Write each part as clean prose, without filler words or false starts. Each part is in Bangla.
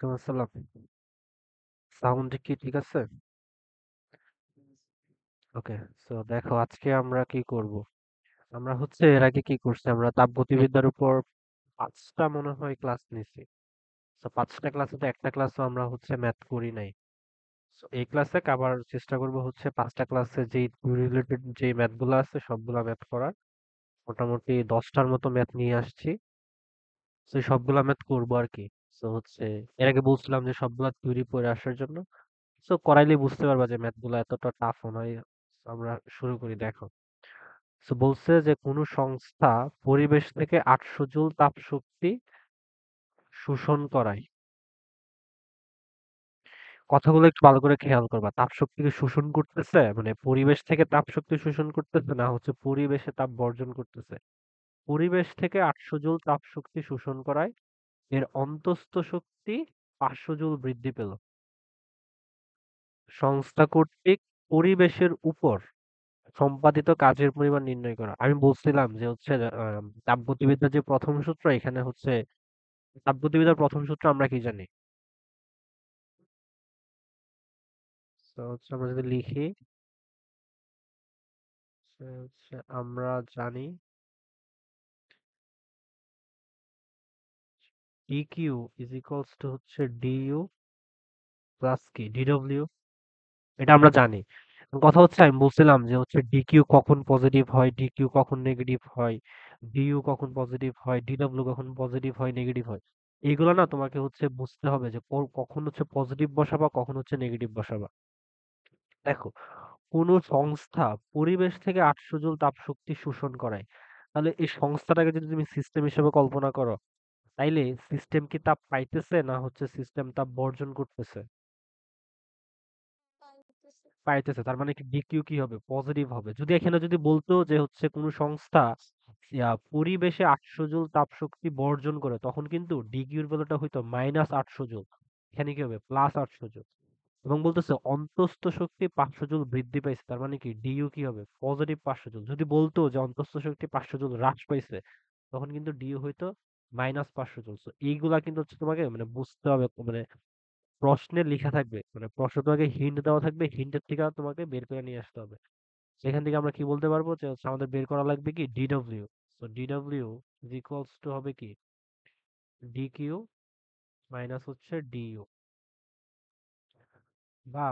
ওয়ালাইকুম আসসালাম। সাউন্ড কি ঠিক আছে? ওকে। সো দেখো আজকে আমরা কি করব? আমরা হচ্ছে এর আগে কি করছি? আমরা তাপগতিবিদ্যার উপর 5টা মনে হয় ক্লাস নিছি। সো 5টা ক্লাসে তো একটা ক্লাসও আমরা হচ্ছে ম্যাথ করি নাই। সো এই ক্লাসে আবার চেষ্টা করব হচ্ছে 5টা ক্লাসে যেই রিলেটেড যে ম্যাথগুলো আছে সবগুলা ম্যাথ করার। মোটামুটি 10টার মতো ম্যাথ নিয়ে আসছি। সো এই সবগুলা ম্যাথ করবো আর কি। সো হচ্ছে এর আগে বলছিলাম যে সবগুলা থিওরি পড়ে আসার জন্য। সো করাইলে বুঝতে পারবা যে ম্যাথগুলো এতটা টাফ নয়। আমরা শুরু করি দেখো। সো বলছে যে কোনো সংস্থা পরিবেশ থেকে 800 জুল তাপ শক্তি শোষণ করায়। কথাগুলো একটু ভালো করে খেয়াল করবা। তাপ শক্তিকে শোষণ করতেছে মানে পরিবেশ থেকে তাপ শক্তি শোষণ করতেছে না হচ্ছে পরিবেশে তাপ বর্জন করতেছে। পরিবেশ থেকে 800 জুল তাপ শক্তি শোষণ করায় এর অন্তঃস্থ শক্তি 500 জুল বৃদ্ধি পেল সংস্থা কর্তৃক পরিবেশের উপর সম্পাদিত কাজের পরিমাণ নির্ণয় করা। আমি বলছিলাম যে হচ্ছে তাপগতিবিদ্যার যে প্রথম সূত্র এখানে হচ্ছে তাপগতিবিদ্যার প্রথম সূত্র আমরা কি জানি? তো হচ্ছে আমরা যদি লিখি সে হচ্ছে আমরা জানি ডিকিউ ইজ ইকুয়ালস টু হচ্ছে ডিইউ প্লাস কি ডিডব্লিউ। এটা আমরা জানি। কথা হচ্ছে আমি বলছিলাম যে হচ্ছে ডিকিউ কখন পজিটিভ হয়, ডিকিউ কখন নেগেটিভ হয়, ডিইউ কখন পজিটিভ হয়, ডিডব্লিউ কখন পজিটিভ হয় নেগেটিভ হয়। এইগুলো না তোমাকে হচ্ছে বুঝতে হবে যে কখন হচ্ছে পজিটিভ বসাবা কখন হচ্ছে নেগেটিভ বসাবা। দেখো কোনো সংস্থা পরিবেশ থেকে 800 জুল তাপ শক্তি শোষণ করায়, তাহলে এই সংস্থাটাকে যদি তুমি সিস্টেম হিসেবে কল্পনা করো, তাইলে সিস্টেম কি তাপ পাইতেছে না হচ্ছে সিস্টেম তাপ বর্জন করতেছে? পাইতেছে। তার মানে কি ডিকিউ কি হবে? পজিটিভ হবে। যদি এখানে যদি বলতো যে হচ্ছে কোনো সংস্থা পরিবেশে 800 জুল তাপ শক্তি বর্জন করে, তখন কিন্তু ডিকিউর ভ্যালুটা হইতো -800 জুল। এখানে কি হবে? +800 জুল। এবং বলতেছে অন্তঃস্থ শক্তি 500 জুল বৃদ্ধি পাইছে। তার মানে কি ডিইউ কি হবে? +500 জুল। যদি বলতো যে অন্তঃস্থ শক্তি 500 জুল হ্রাস পাইছে, তখন কিন্তু ডিইউ হইতো -500 জুল। সো এইগুলা কিন্তু হচ্ছে তোমাকে মানে বুঝতে হবে, মানে প্রশ্নে লিখা থাকবে, মানে প্রশ্ন তোমাকে হিন্ট দেওয়া থাকবে, হিন্টের থেকে তোমাকে বের করে নিয়ে আসতে হবে। সেখান থেকে আমরা কি বলতে পারবো যে হচ্ছে আমাদের বের করা লাগবে কি D W. So D W is equals to হবে কি ডিকিউ মাইনাস হচ্ছে ডিইউ, বা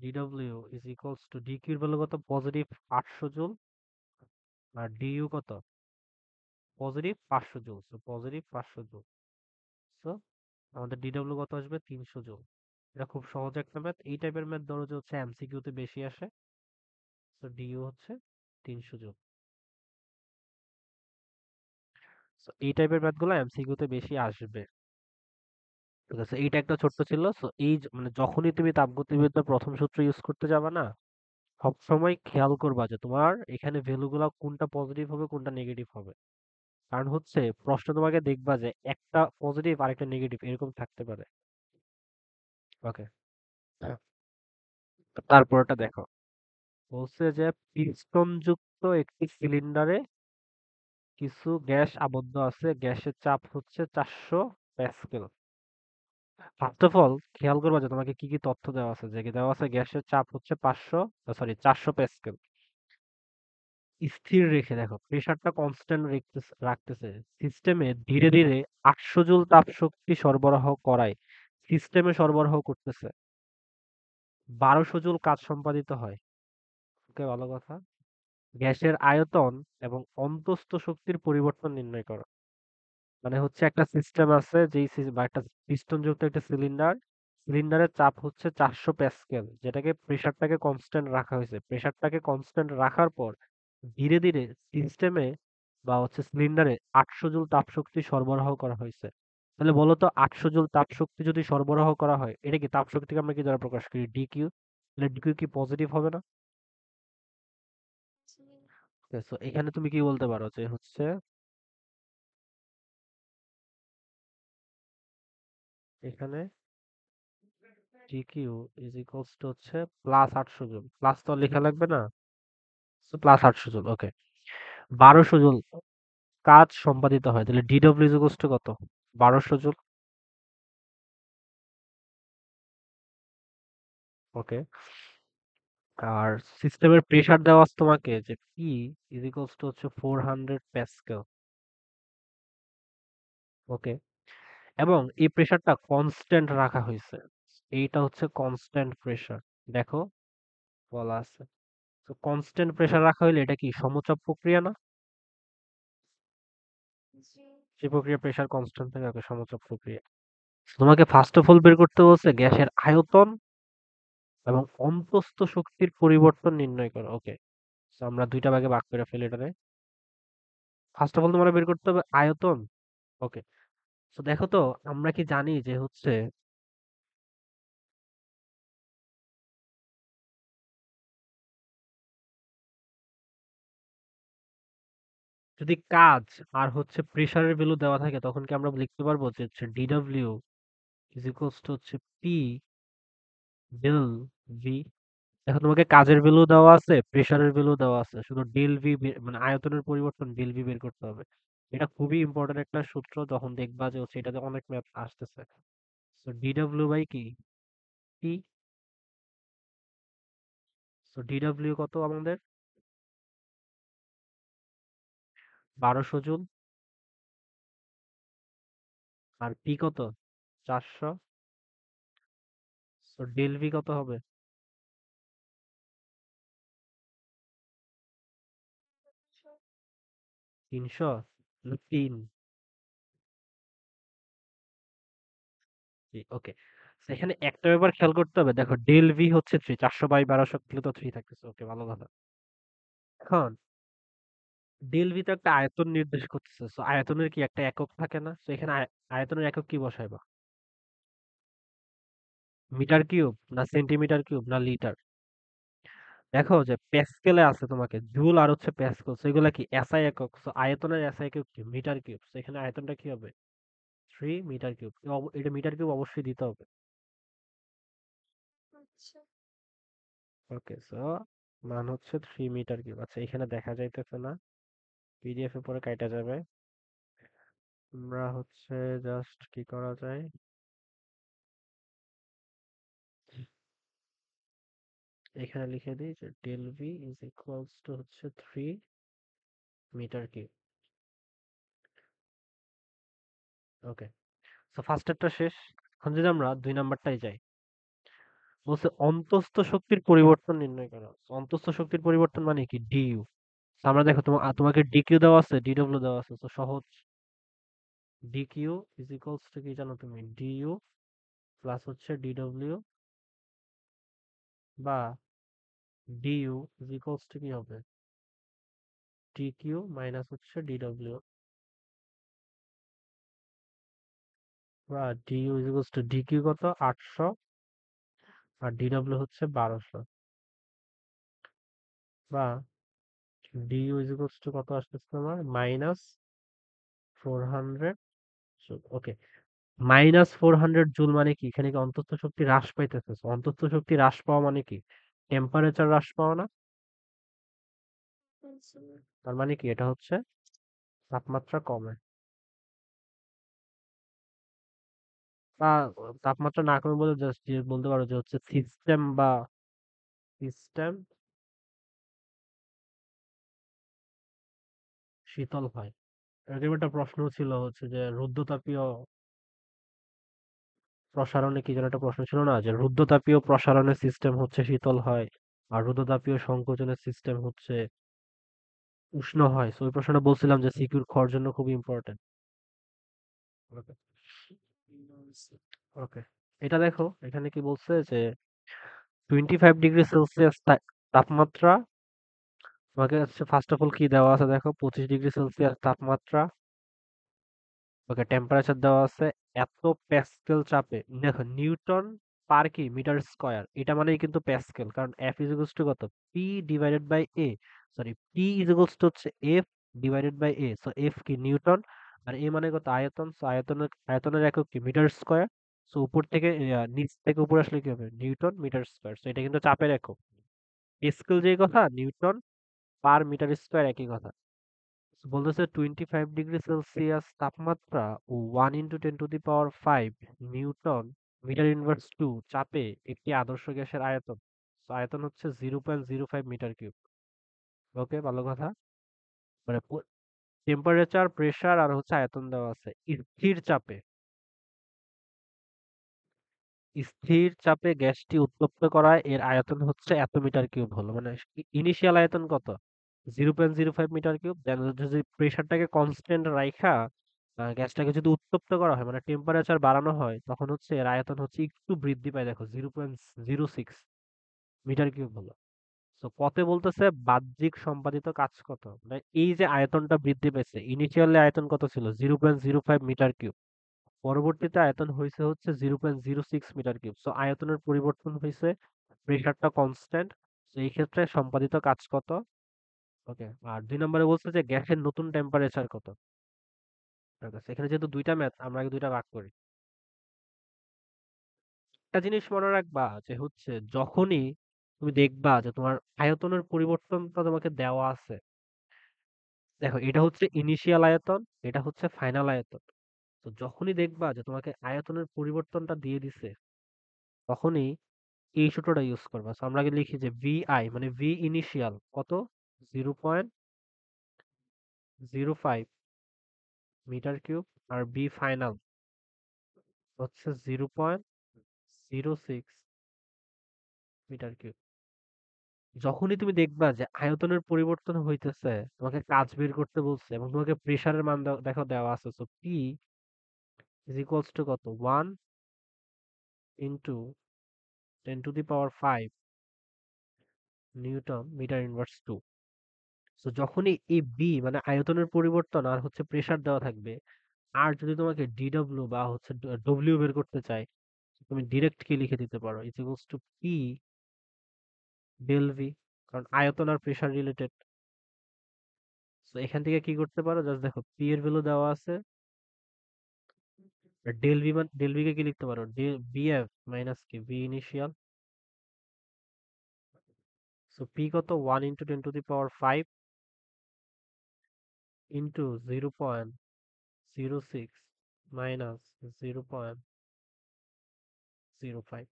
ডিডব্লিউ ইজ ইকুয়ালস টু ডিকিউর ভ্যালু কত? +800 জুল। আর ডিইউ কত? +500 জুল। So +500 joule. সো আমাদের ডিডব্লিউ কত আসবে? 300 জুল। এটা খুব সহজ একটা ম্যাথ। এই টাইপের ম্যাথ ধরো যে হচ্ছে এমসিকিউ তে বেশি আসে। সো ডিইউ হচ্ছে 300 জুল। সো এই টাইপের ম্যাথ গুলো এমসিকিউ তে বেশি আসবে। ঠিক আছে, এইটা একটা ছোট্ট ছিল। সো এই মানে যখনই তুমি তাপগতিবিদ্যার প্রথম সূত্র ইউজ করতে যাবে না, সবসময় খেয়াল করবা যে তোমার এখানে ভ্যালু গুলা কোনটা পজিটিভ হবে কোনটা নেগেটিভ হবে। কারণ হচ্ছে প্রশ্ন তোমাকে দেখবা যে একটা পজিটিভ আর একটা নেগেটিভ এরকম থাকতে পারে। ওকে, তারপরটা দেখো। বলছে যে পিস্টন যুক্ত একটি সিলিন্ডারে কিছু গ্যাস আবদ্ধ আছে, গ্যাসের চাপ হচ্ছে 400 প্যাসকেল। ফার্স্ট অফ অল খেয়াল করবা যে তোমাকে কি কি তথ্য দেওয়া আছে। যে কি দেওয়া আছে? গ্যাসের চাপ হচ্ছে 400 প্যাসকেল স্থির রেখে দেখো প্রেসারটা কনস্ট্যান্ট রাখতেছে। সিস্টেমে ধীরে ধীরে 800 জুল তাপ শক্তি সরবরাহ করায় সিস্টেমে সরবরাহ করতেছে 1200 জুল কাজ সম্পাদিত হয়। ওকে, ভালো কথা। গ্যাসের আয়তন এবং অন্তঃস্থ শক্তির পরিবর্তন নির্ণয় করো। মানে হচ্ছে একটা সিস্টেম আছে যেই বা একটা পিস্টন যুক্ত একটা সিলিন্ডার, সিলিন্ডারের চাপ হচ্ছে 400 প্যাসকেল, যেটাকে প্রেসারটাকে কনস্ট্যান্ট রাখা হয়েছে। প্রেসারটাকে কনস্ট্যান্ট রাখার পর ধীরে ধীরে সিস্টেমে বা হচ্ছে সিলিন্ডারে 800 জুল তাপ শক্তি সরবরাহ করা হয়েছে। তাহলে বলো তো 800 জুল তাপ শক্তি যদি সরবরাহ করা হয়, এটা কি তাপ শক্তিকে আমরা কি দ্বারা প্রকাশ করি? ডিকিউ। তাহলে ডিকিউ কি পজিটিভ হবে না? তো এখানে তুমি কি বলতে পারো যে হচ্ছে এখানে ডিকিউ ইজ ইকুয়ালস টু হচ্ছে +800 জুল। প্লাস তো আর লেখা লাগবে না। +800 জুল। ওকে, 1200 জুল কাজ সম্পাদিত হয়। তাহলে ডিডব্লিউ ইজ ইকুয়ালস টু কত? 1200 জুল। ওকে। আর সিস্টেমের প্রেসার দেওয়া আছে তোমাকে যে পি ইজ ইকুয়ালস টু হচ্ছে 400 প্যাসকেল। ওকে। এবং এই প্রেসারটা কনস্ট্যান্ট রাখা হয়েছে। এইটা হচ্ছে কনস্ট্যান্ট প্রেসার। দেখো বলা আছে। তো কনস্ট্যান্ট প্রেসার রাখা হইলে এটা কি সমচাপ প্রক্রিয়া না? যে প্রক্রিয়া প্রেসার কনস্ট্যান্ট থাকে ওকে সমচাপ প্রক্রিয়া। তোমাকে ফার্স্ট অফ অল বের করতে বলছে গ্যাসের আয়তন এবং অন্তঃস্থ শক্তির পরিবর্তন নির্ণয় করো। ওকে, আমরা দুইটা ভাগে ভাগ করে ফেলি এটারে। ফার্স্ট অফ অল তোমার বের করতে হবে আয়তন। ওকে, তো দেখো তো আমরা কি জানি যে হচ্ছে যদি কাজ আর হচ্ছে প্রেসারের ভ্যালু দেওয়া থাকে তখন কি আমরা লিখতে পারবো যে হচ্ছে ডিডব্লিউ ইজ ইকুয়ালস টু হচ্ছে পি ডেল ভি। দেখো তোমাকে কাজের ভ্যালু দেওয়া আছে, প্রেসারের ভ্যালু দেওয়া আছে, শুধু ডেল ভি মানে আয়তনের পরিবর্তন ডেল ভি বের করতে হবে। এটা খুবই ইম্পর্টেন্ট একটা সূত্র, যখন দেখবা যে হচ্ছে এটাতে অনেক ম্যাথ আসতেছে। সো ডিডব্লিউ বাই কি পি। সো ডিডব্লিউ কত আমাদের? 1200 জুল। আর পি কত? 400। সো ডেল ভি কত হবে? 300 না 3? ওকে, এখানে একটা ব্যাপার খেয়াল করতে হবে। দেখো ডেল ভি হচ্ছে 3, 400/1200 কিলো তো 3 থাকতেছে। ওকে, ভালো কথা। এখন ডেল ভি তো একটা আয়তন নির্দেশ করতেছে। সো আয়তনের কি একটা একক থাকে না? তো এখানে আয়তনের একক কি বসাইবা? মিটার কিউব না সেন্টিমিটার কিউব না লিটার? দেখো যে প্যাসকেলে আছে তোমাকে জুল আর হচ্ছে প্যাসকেল, সেগুলা কি এসআই একক। সো আয়তনের এসআই একক কি মিটার কিউব। সো এখানে আয়তনটা কি হবে? 3 মিটার কিউব। এটা মিটার কিউব অবশ্যই দিতে হবে। ওকে, সো মান হচ্ছে 3 মিটার কিউব। আচ্ছা, এখানে দেখা যাইতেছে না, পিডিএফ এ পরে কাটা যাবে। আমরা হচ্ছে জাস্ট কি করা যায়, এখানে লিখে দিই যে del V is equals to হচ্ছে 3 মিটার কিউব। ওকে, সো ফার্স্টেরটা শেষ। এখন যদি আমরা 2 নাম্বারটাই যাই, বলছে অন্তঃস্থ শক্তির পরিবর্তন নির্ণয় করা। অন্তঃস্থ শক্তির পরিবর্তন মানে কি ডিইউ। আমরা দেখো তোমাকে ডিকিউ দেওয়া আছে, ডিডব্লিউ দেওয়া আছে, তো সহজ। ডিকিউ ইজ ইকুয়ালস টু কি জানো তুমি? ডিইউ প্লাস হচ্ছে ডিডব্লিউ, বা ডিইউ ইজ ইকুয়ালস টু কি হবে? ডিকিউ মাইনাস হচ্ছে ডিডব্লিউ, বা DU is equals two DQ কত 800 আর ডিডব্লিউ হচ্ছে 1200, বা ডিইউ ইজ ইকুয়ালস টু কত আসতেছে তোমার -400 জুল। ওকে, -400 জুল মানে কি? এখানে কি অন্তঃস্থ শক্তি হ্রাস পাইতেছে? So, অন্তঃস্থ শক্তি হ্রাস পাওয়া মানে কি? টেম্পারেচার হ্রাস পাওয়া না? তার মানে কি এটা হচ্ছে তাপমাত্রা কমে, বা তাপমাত্রা না কমে বলে জাস্ট যে বলতে পারো যে হচ্ছে সিস্টেম শীতল হয়। এরকম একটা প্রশ্ন ছিল হচ্ছে যে রুদ্ধতাপীয় প্রসারণে কি যেন একটা প্রশ্ন ছিল না, যে রুদ্ধতাপীয় প্রসারণের সিস্টেম হচ্ছে শীতল হয় আর রুদ্ধতাপীয় সংকোচনের সিস্টেম হচ্ছে উষ্ণ হয়। সো ওই প্রশ্নটা বলছিলাম যে সিকিউর খাওয়ার জন্য খুব ইম্পর্টেন্ট। ওকে, ওকে, এটা দেখো এখানে কি বলছে যে 25 ডিগ্রি সেলসিয়াস তাপমাত্রা। তোমাকে হচ্ছে ফার্স্ট অফ অল কি দেওয়া আছে দেখো, 25 ডিগ্রি সেলসিয়াস তাপমাত্রা। ওকে, টেম্পারেচার দেওয়া আছে এত প্যাসকেল চাপে। দেখো নিউটন পার কি মিটার স্কয়ার, এটা মানেই কিন্তু প্যাসকেল, কারণ এফ ইজ ইকুয়ালস টু কত? P divided by A. Sorry, P is equals to হচ্ছে F divided by A. So F কি নিউটন, আর এ মানে কত আয়তন। সো আয়তনের একক কি মিটার স্কয়ার। সো উপর থেকে নিচ থেকে উপরে আসলে কি হবে? Newton metre square. সো এটা কিন্তু চাপের একক। প্যাসকেল যেই কথা, নিউটন পার মিটার স্কয়ার একই কথা। বলতেছে 25 ডিগ্রি সেলসিয়াস তাপমাত্রা ও 1 × 10⁵ নিউটন মিটার ইনভার্স টু চাপে একটি আদর্শ গ্যাসের আয়তন। তো আয়তন হচ্ছে 0.05 মিটার কিউব। ওকে, ভালো কথা। মানে টেম্পারেচার, প্রেসার আর হচ্ছে আয়তন দেওয়া আছে। স্থির চাপে, স্থির চাপে গ্যাসটি উত্তপ্ত করায় এর আয়তন হচ্ছে এত মিটার কিউব হলো। মানে ইনিশিয়াল আয়তন কত? 0.05 মিটার কিউব। দেন যদি প্রেসারটাকে কনস্ট্যান্ট রাইখা গ্যাসটাকে যদি উত্তপ্ত করা হয়, মানে টেম্পারেচার বাড়ানো হয়, তখন হচ্ছে এর আয়তন হচ্ছে একটু বৃদ্ধি পায়। দেখো 0.06 মিটার কিউব হলো। তো কতে বলতেছে বাহ্যিক সম্পাদিত কাজ কত? মানে এই যে আয়তনটা বৃদ্ধি পেয়েছে, ইনিশিয়ালি আয়তন কত ছিল? 0.05 মিটার কিউব। পরবর্তীতে আয়তন হয়েছে হচ্ছে 0.06 মিটার কিউব। সো আয়তনের পরিবর্তন হয়েছে, প্রেসারটা কনস্ট্যান্ট। তো এই ক্ষেত্রে সম্পাদিত কাজ কত? ওকে। আর 2 নম্বরে বলছে যে গ্যাসের নতুন টেম্পারেচার কত? ঠিক আছে, এখানে যেহেতু দুইটা ম্যাথ, আমরা আগে দুইটা ভাগ করি। একটা জিনিস মনে রাখবা যে হচ্ছে যখনই তুমি দেখবা যে তোমার আয়তনের পরিবর্তনটা তোমাকে দেওয়া আছে, দেখো এটা হচ্ছে ইনিশিয়াল আয়তন, এটা হচ্ছে ফাইনাল আয়তন। তো যখনই দেখবা যে তোমাকে আয়তনের পরিবর্তনটা দিয়ে দিছে, তখনই এই সূত্রটা ইউজ করবা। সো আমরা আগে লিখি যে ভি আই মানে ভি ইনিশিয়াল কত? 0.05 মিটার কিউব। আর বি ফাইনাল হচ্ছে 0.06 মিটার কিউব। যখনই তুমি দেখবা যে আয়তনের পরিবর্তন হইতেছে, তোমাকে কাজ বের করতে বলছে এবং তোমাকে প্রেসারের মান দেখো দেওয়া আছে। So P is equals to কত? 1 into 10⁵ newton metre inverse two. So যখনই এই বি মানে আয়তনের পরিবর্তন আর হচ্ছে প্রেসার দেওয়া থাকবে, আর যদি তোমাকে ডিডব্লিউ বা হচ্ছে ডব্লিউ বের করতে চাই, তুমি ডিরেক্ট কি লিখে দিতে পারো? Is equals to P del V, কারণ আয়তন আর প্রেসার রিলেটেড। সো এখান থেকে কি করতে পারো? জাস্ট দেখো পি এর ভ্যালু দেওয়া আছে, আর ডেল ভি মানে ডেল ভি কে কি লিখতে পারো? বি এফ মাইনাস কি ভি ইনিশিয়াল। সো পি কত? 1 × 10⁵ ইন্টু 0.06 মাইনাস 0.05।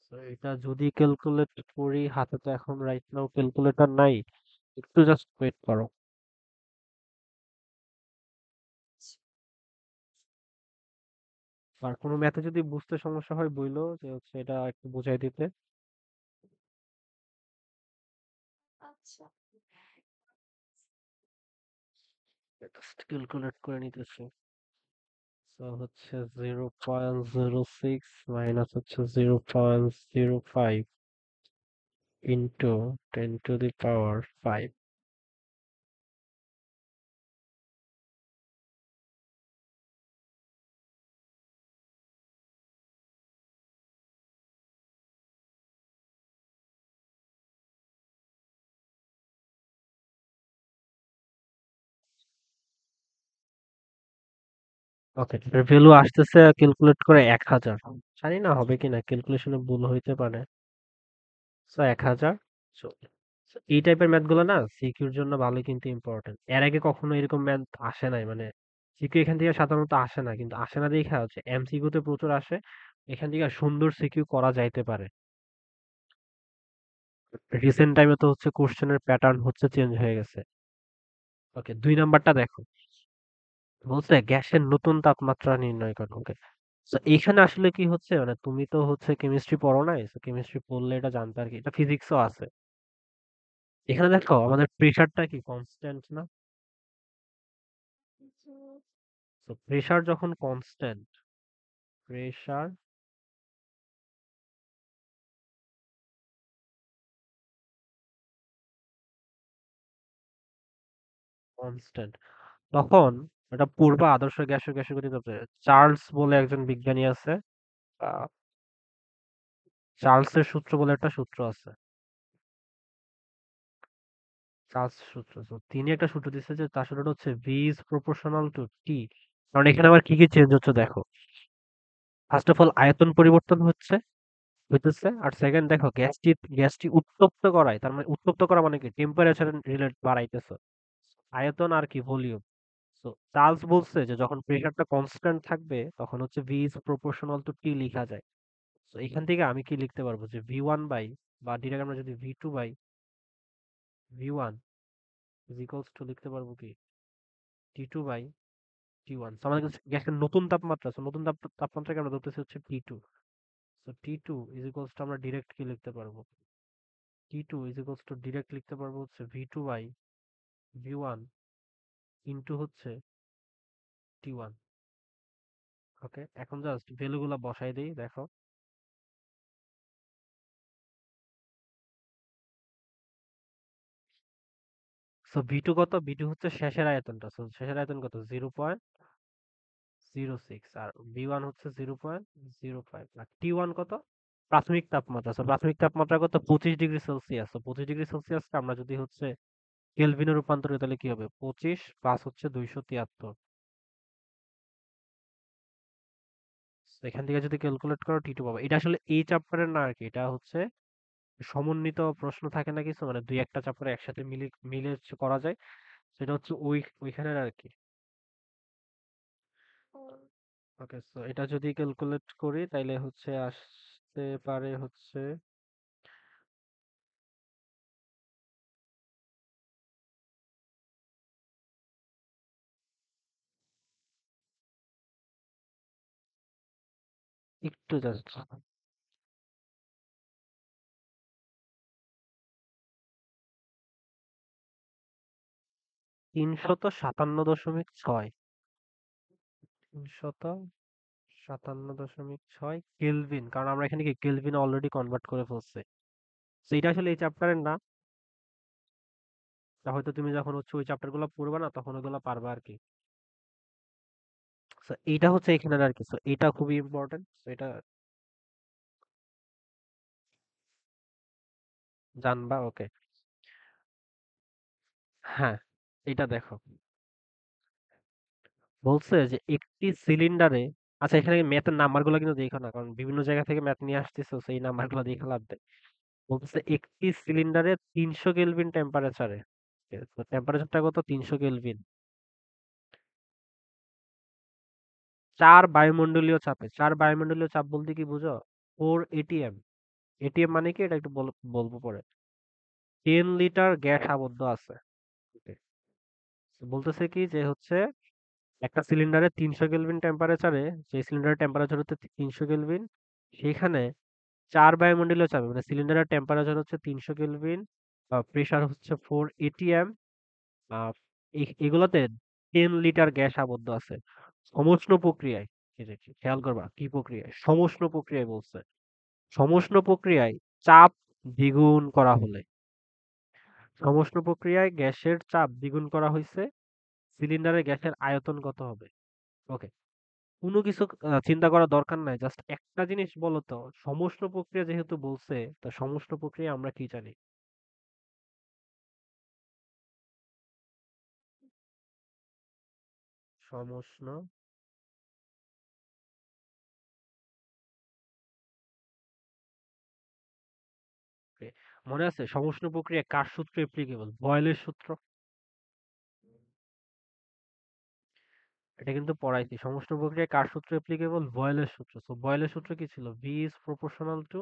সো এটা যদি ক্যালকুলেট করি, হাতে তো এখন রাইট নাও ক্যালকুলেটর নাই, একটু জাস্ট ওয়েট করো। আর কোনো ম্যাথে যদি বুঝতে সমস্যা হয় বইলো, যে হচ্ছে এটা একটু বুঝাই দিতে। জাস্ট ক্যালকুলেট করে নিতেছি। সো হচ্ছে 0.06 মাইনাস হচ্ছে 0.05 ইন্টু 10⁵ ওকে, এর ভ্যালু আসতেছে ক্যালকুলেট করে 1000। জানি না হবে কিনা, ক্যালকুলেশনে ভুল হইতে পারে। সো 1000। সো এই টাইপের ম্যাথ গুলো না সিকিউর জন্য ভালো, কিন্তু ইম্পর্টেন্ট। এর আগে কখনো এরকম ম্যাথ আসে নাই, মানে সিকিউ এখান থেকে সাধারণত আসে না, কিন্তু আসে না দেখা হচ্ছে এমসিকিউ তে প্রচুর আসে। এখান থেকে সুন্দর সিকিউ করা যাইতে পারে। রিসেন্ট টাইমে তো হচ্ছে কোশ্চেনের প্যাটার্ন হচ্ছে চেঞ্জ হয়ে গেছে। ওকে, 2 নাম্বারটা দেখো। বলছে গ্যাসের নতুন তাপমাত্রা নির্ণয় করো। ওকে, তো এখানে আসলে কি হচ্ছে, মানে তুমি তো হচ্ছে কেমিস্ট্রি পড়ো নাই, কেমিস্ট্রি পড়লে এটা জানতে আর কি, এটা ফিজিক্সও আছে। এখানে দেখো আমাদের প্রেসারটা কি কনস্ট্যান্ট না? তো প্রেসার যখন কনস্ট্যান্ট, প্রেসার কনস্ট্যান্ট, তখন এটা পূর্ব আদর্শ গ্যাসীয় গ্যাসের গতি কত? চার্লস বলে একজন বিজ্ঞানী আছে। আহ, চার্লসের সূত্র বলে একটা সূত্র আছে। চার্লস সূত্র, তো তিনি একটা সূত্র দিচ্ছে যে তার সূত্রটা হচ্ছে ভি ইজ প্রপোর্শনাল টু টি। কারণ এখানে আবার কি কি চেঞ্জ হচ্ছে দেখো। ফার্স্ট অফ অল আয়তন পরিবর্তন হইতেছে। আর সেকেন্ড দেখো গ্যাসটি উত্তপ্ত করায়, তার মানে উত্তপ্ত করা মানে কি টেম্পারেচার রিলেট বাড়াইতেছে। আয়তন আর কি ভলিউম। তো চার্লস বলছে যে যখন প্রেসারটা কনস্ট্যান্ট থাকবে তখন হচ্ছে ভি ইজ প্রপোর্শনাল টু টি লিখা যায়। তো এখান থেকে আমি কি লিখতে পারবো যে ভি ওয়ান বাই, বা ডিরেক্ট আমরা যদি V two by V one is equals to লিখতে পারবো কি T two by T one. আমাদের কাছে গ্যাসের নতুন তাপমাত্রা আছে, নতুন তাপমাত্রাকে আমরা ধরতেছি হচ্ছে টি টু। তো T two is equals to আমরা ডিরেক্ট কি লিখতে পারবো, T two is equals to direct লিখতে পারবো হচ্ছে V two by V one into হচ্ছে টি ওয়ান। ওকে, এখন জাস্ট ভ্যালু গুলা বসাই দিই, দেখো। সো ভি টু কত, ভি টু হচ্ছে শেষের আয়তনটা, সো শেষের আয়তন কত 0.06, আর ভি ওয়ান হচ্ছে 0.05, আর টি ওয়ান কত প্রাথমিক তাপমাত্রা। সো প্রাথমিক তাপমাত্রা কত 25 ডিগ্রি সেলসিয়াস। তো 25 ডিগ্রি সেলসিয়াসকে আমরা যদি হচ্ছে কেলভিনে রূপান্তর করি তাহলে কি হবে, 25 প্লাস হচ্ছে 273। এখান থেকে যদি ক্যালকুলেট করো টি টু পাবো। এটা আসলে এই চ্যাপ্টারের না আর কি, এটা হচ্ছে সমন্বিত প্রশ্ন থাকে না কিছু, মানে দুই একটা চ্যাপ্টারে একসাথে মিলে মিলে করা যায়, সেটা হচ্ছে ওইখানের আর কি। ওকে, সো এটা যদি ক্যালকুলেট করি তাইলে হচ্ছে আসতে পারে হচ্ছে একটু জাস্ট 357.6, 357.6 কেলভিন, কারণ আমরা এখানে কি কেলভিন অলরেডি কনভার্ট করে ফেলছে। তো এটা আসলে এই চ্যাপ্টারের না, তা হয়তো তুমি যখন হচ্ছে ওই চ্যাপ্টার গুলো পড়বা না তখন ওগুলো পারবা আর কি। So এইটা হচ্ছে এখানের আর কি, so এটা খুবই ইম্পর্টেন্ট, এটা জানবা। ওকে, হ্যাঁ, এটা দেখো, বলছে যে একটি সিলিন্ডারে, আচ্ছা এখানে ম্যাথের নাম্বারগুলো কিন্তু দেখো না, কারণ বিভিন্ন জায়গা থেকে ম্যাথ নিয়ে আসতেছো, সেই নাম্বারগুলো দেখে লাভ নেই। বলতেছে একটি সিলিন্ডারে 300 কেলভিন টেম্পারেচারে, টেম্পারেচারটা কত 300 কেলভিন, 4 বায়ুমণ্ডলীয় চাপ বলতে কি বুঝো, 4 ATM। এটিএম মানে কি এটা একটু বলবো পরে। 10 লিটার গ্যাস আবদ্ধ আছে। Okay, তো বলতেছে কি যে হচ্ছে একটা সিলিন্ডারে 300 কেলভিন টেম্পারেচারে, যে সিলিন্ডারের টেম্পারেচার হচ্ছে 300 কেলভিন, সেখানে 4 বায়ুমণ্ডলীয় চাপে, মানে সিলিন্ডারের টেম্পারেচার হচ্ছে 300 কেলভিন, প্রেসার হচ্ছে 4 ATM, এগুলোতে 10 লিটার গ্যাস আবদ্ধ আছে সমুষ্ণ প্রক্রিয়ায়। এই যে খেয়াল করবা কি প্রক্রিয়ায়, সমুষ্ণ প্রক্রিয়ায় বলছে। সমুষ্ণ প্রক্রিয়ায় চাপ দ্বিগুণ করা হলে, সমুষ্ণ প্রক্রিয়ায় গ্যাসের চাপ দ্বিগুণ করা হয়েছে, সিলিন্ডারে গ্যাসের আয়তন কত হবে। ওকে, কোনো কিছু চিন্তা করার দরকার নাই, জাস্ট একটা জিনিস বলো তো, সমুষ্ণ প্রক্রিয়া যেহেতু বলছে, তা সমুষ্ণ প্রক্রিয়া আমরা কি জানি। সমুষ্ণ প্রক্রিয়া, মনে আছে সমুষ্ণ প্রক্রিয়া কার সূত্র অ্যাপ্লিকেবল, বয়েলের সূত্র। এটা কিন্তু পড়াইছি, সমুষ্ণ প্রক্রিয়া কার সূত্র অ্যাপ্লিকেবল, বয়েলের সূত্র। সো বয়েলের সূত্র কি ছিল, V is proportional to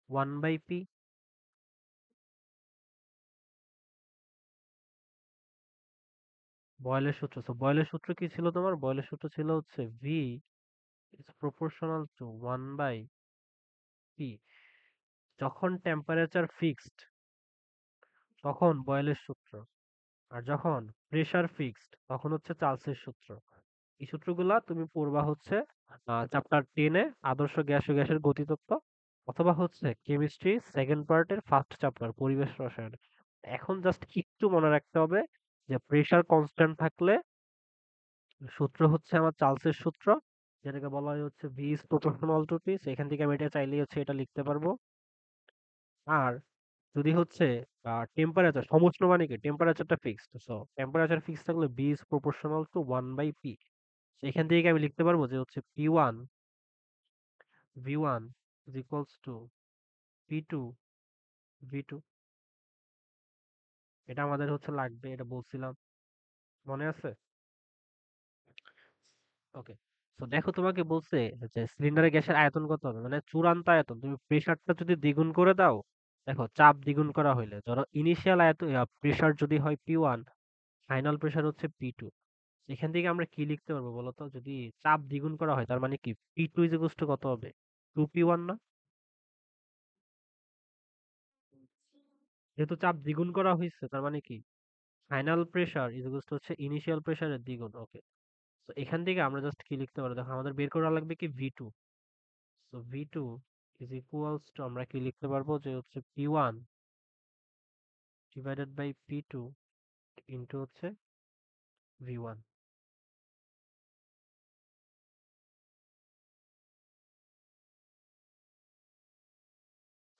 1/p। বয়েলের সূত্র, সো বয়েলের সূত্র কি ছিল তোমার, বয়েলের সূত্র ছিল হচ্ছে V is proportional to 1/p। যখন টেম্পারেচার ফিক্সড তখন বয়েলের সূত্র, আর যখন প্রেসার ফিক্সড তখন হচ্ছে চার্লসের সূত্র। এই সূত্রগুলা তুমি পড়বা হচ্ছে চ্যাপ্টার 10-এ আদর্শ গ্যাস ও গ্যাসের গতিতত্ত্ব, অথবা হচ্ছে কেমিস্ট্রি সেকেন্ড পার্টের ফার্স্ট চ্যাপ্টার পরিবেশ রসায়ন। এখন জাস্ট একটু মনে রাখতে হবে যে প্রেসার কনস্ট্যান্ট থাকলে সূত্র হচ্ছে আমার চার্লসের সূত্র, যেটাকে বলা হয় হচ্ছে V is proportional two P. এখান থেকে আমি এটা চাইলেই হচ্ছে এটা লিখতে পারবো। আর যদি হচ্ছে টেম্পারেচার সমুষ্ণ মানে কি, টেম্পারেচারটা ফিক্সড, সো টেম্পারেচার ফিক্সড থাকলে V is proportional to 1/p। এখান থেকে আমি লিখতে পারবো যে হচ্ছে P1 V1 is equals to P2 V2। এটা আমাদের হচ্ছে লাগবে, এটা বলছিলাম, মনে আছে। ওকে। তো দেখো তোমাকে বলছে যে সিলিন্ডারের গ্যাসের আয়তন কত হবে, মানে চূড়ান্ত আয়তন। তুমি প্রেসারটা যদি দ্বিগুণ করে দাও, দেখো চাপ দ্বিগুণ করা হইলে ধরো ইনিশিয়াল আয়তন প্রেসার যদি হয় P1, ফাইনাল প্রেসার হচ্ছে P2। এখান থেকে আমরা কি লিখতে পারবো বলো তো? যদি চাপ দ্বিগুণ করা হয় তার মানে কি P2 ইজ ইকুয়াল টু কত হবে? 2P1 না? যেহেতু চাপ দ্বিগুণ করা হয়েছে তার মানে কি final pressure is equal to হচ্ছে ইনিশিয়াল প্রেসারের দ্বিগুণ। ওকে। তো এখান থেকে আমরা জাস্ট কি লিখতে পারবো, দেখো আমাদের বের করা লাগবে কি V2। So V2 is equals to আমরা কি লিখতে পারবো যে হচ্ছে P1 divided by P2 into হচ্ছে V1।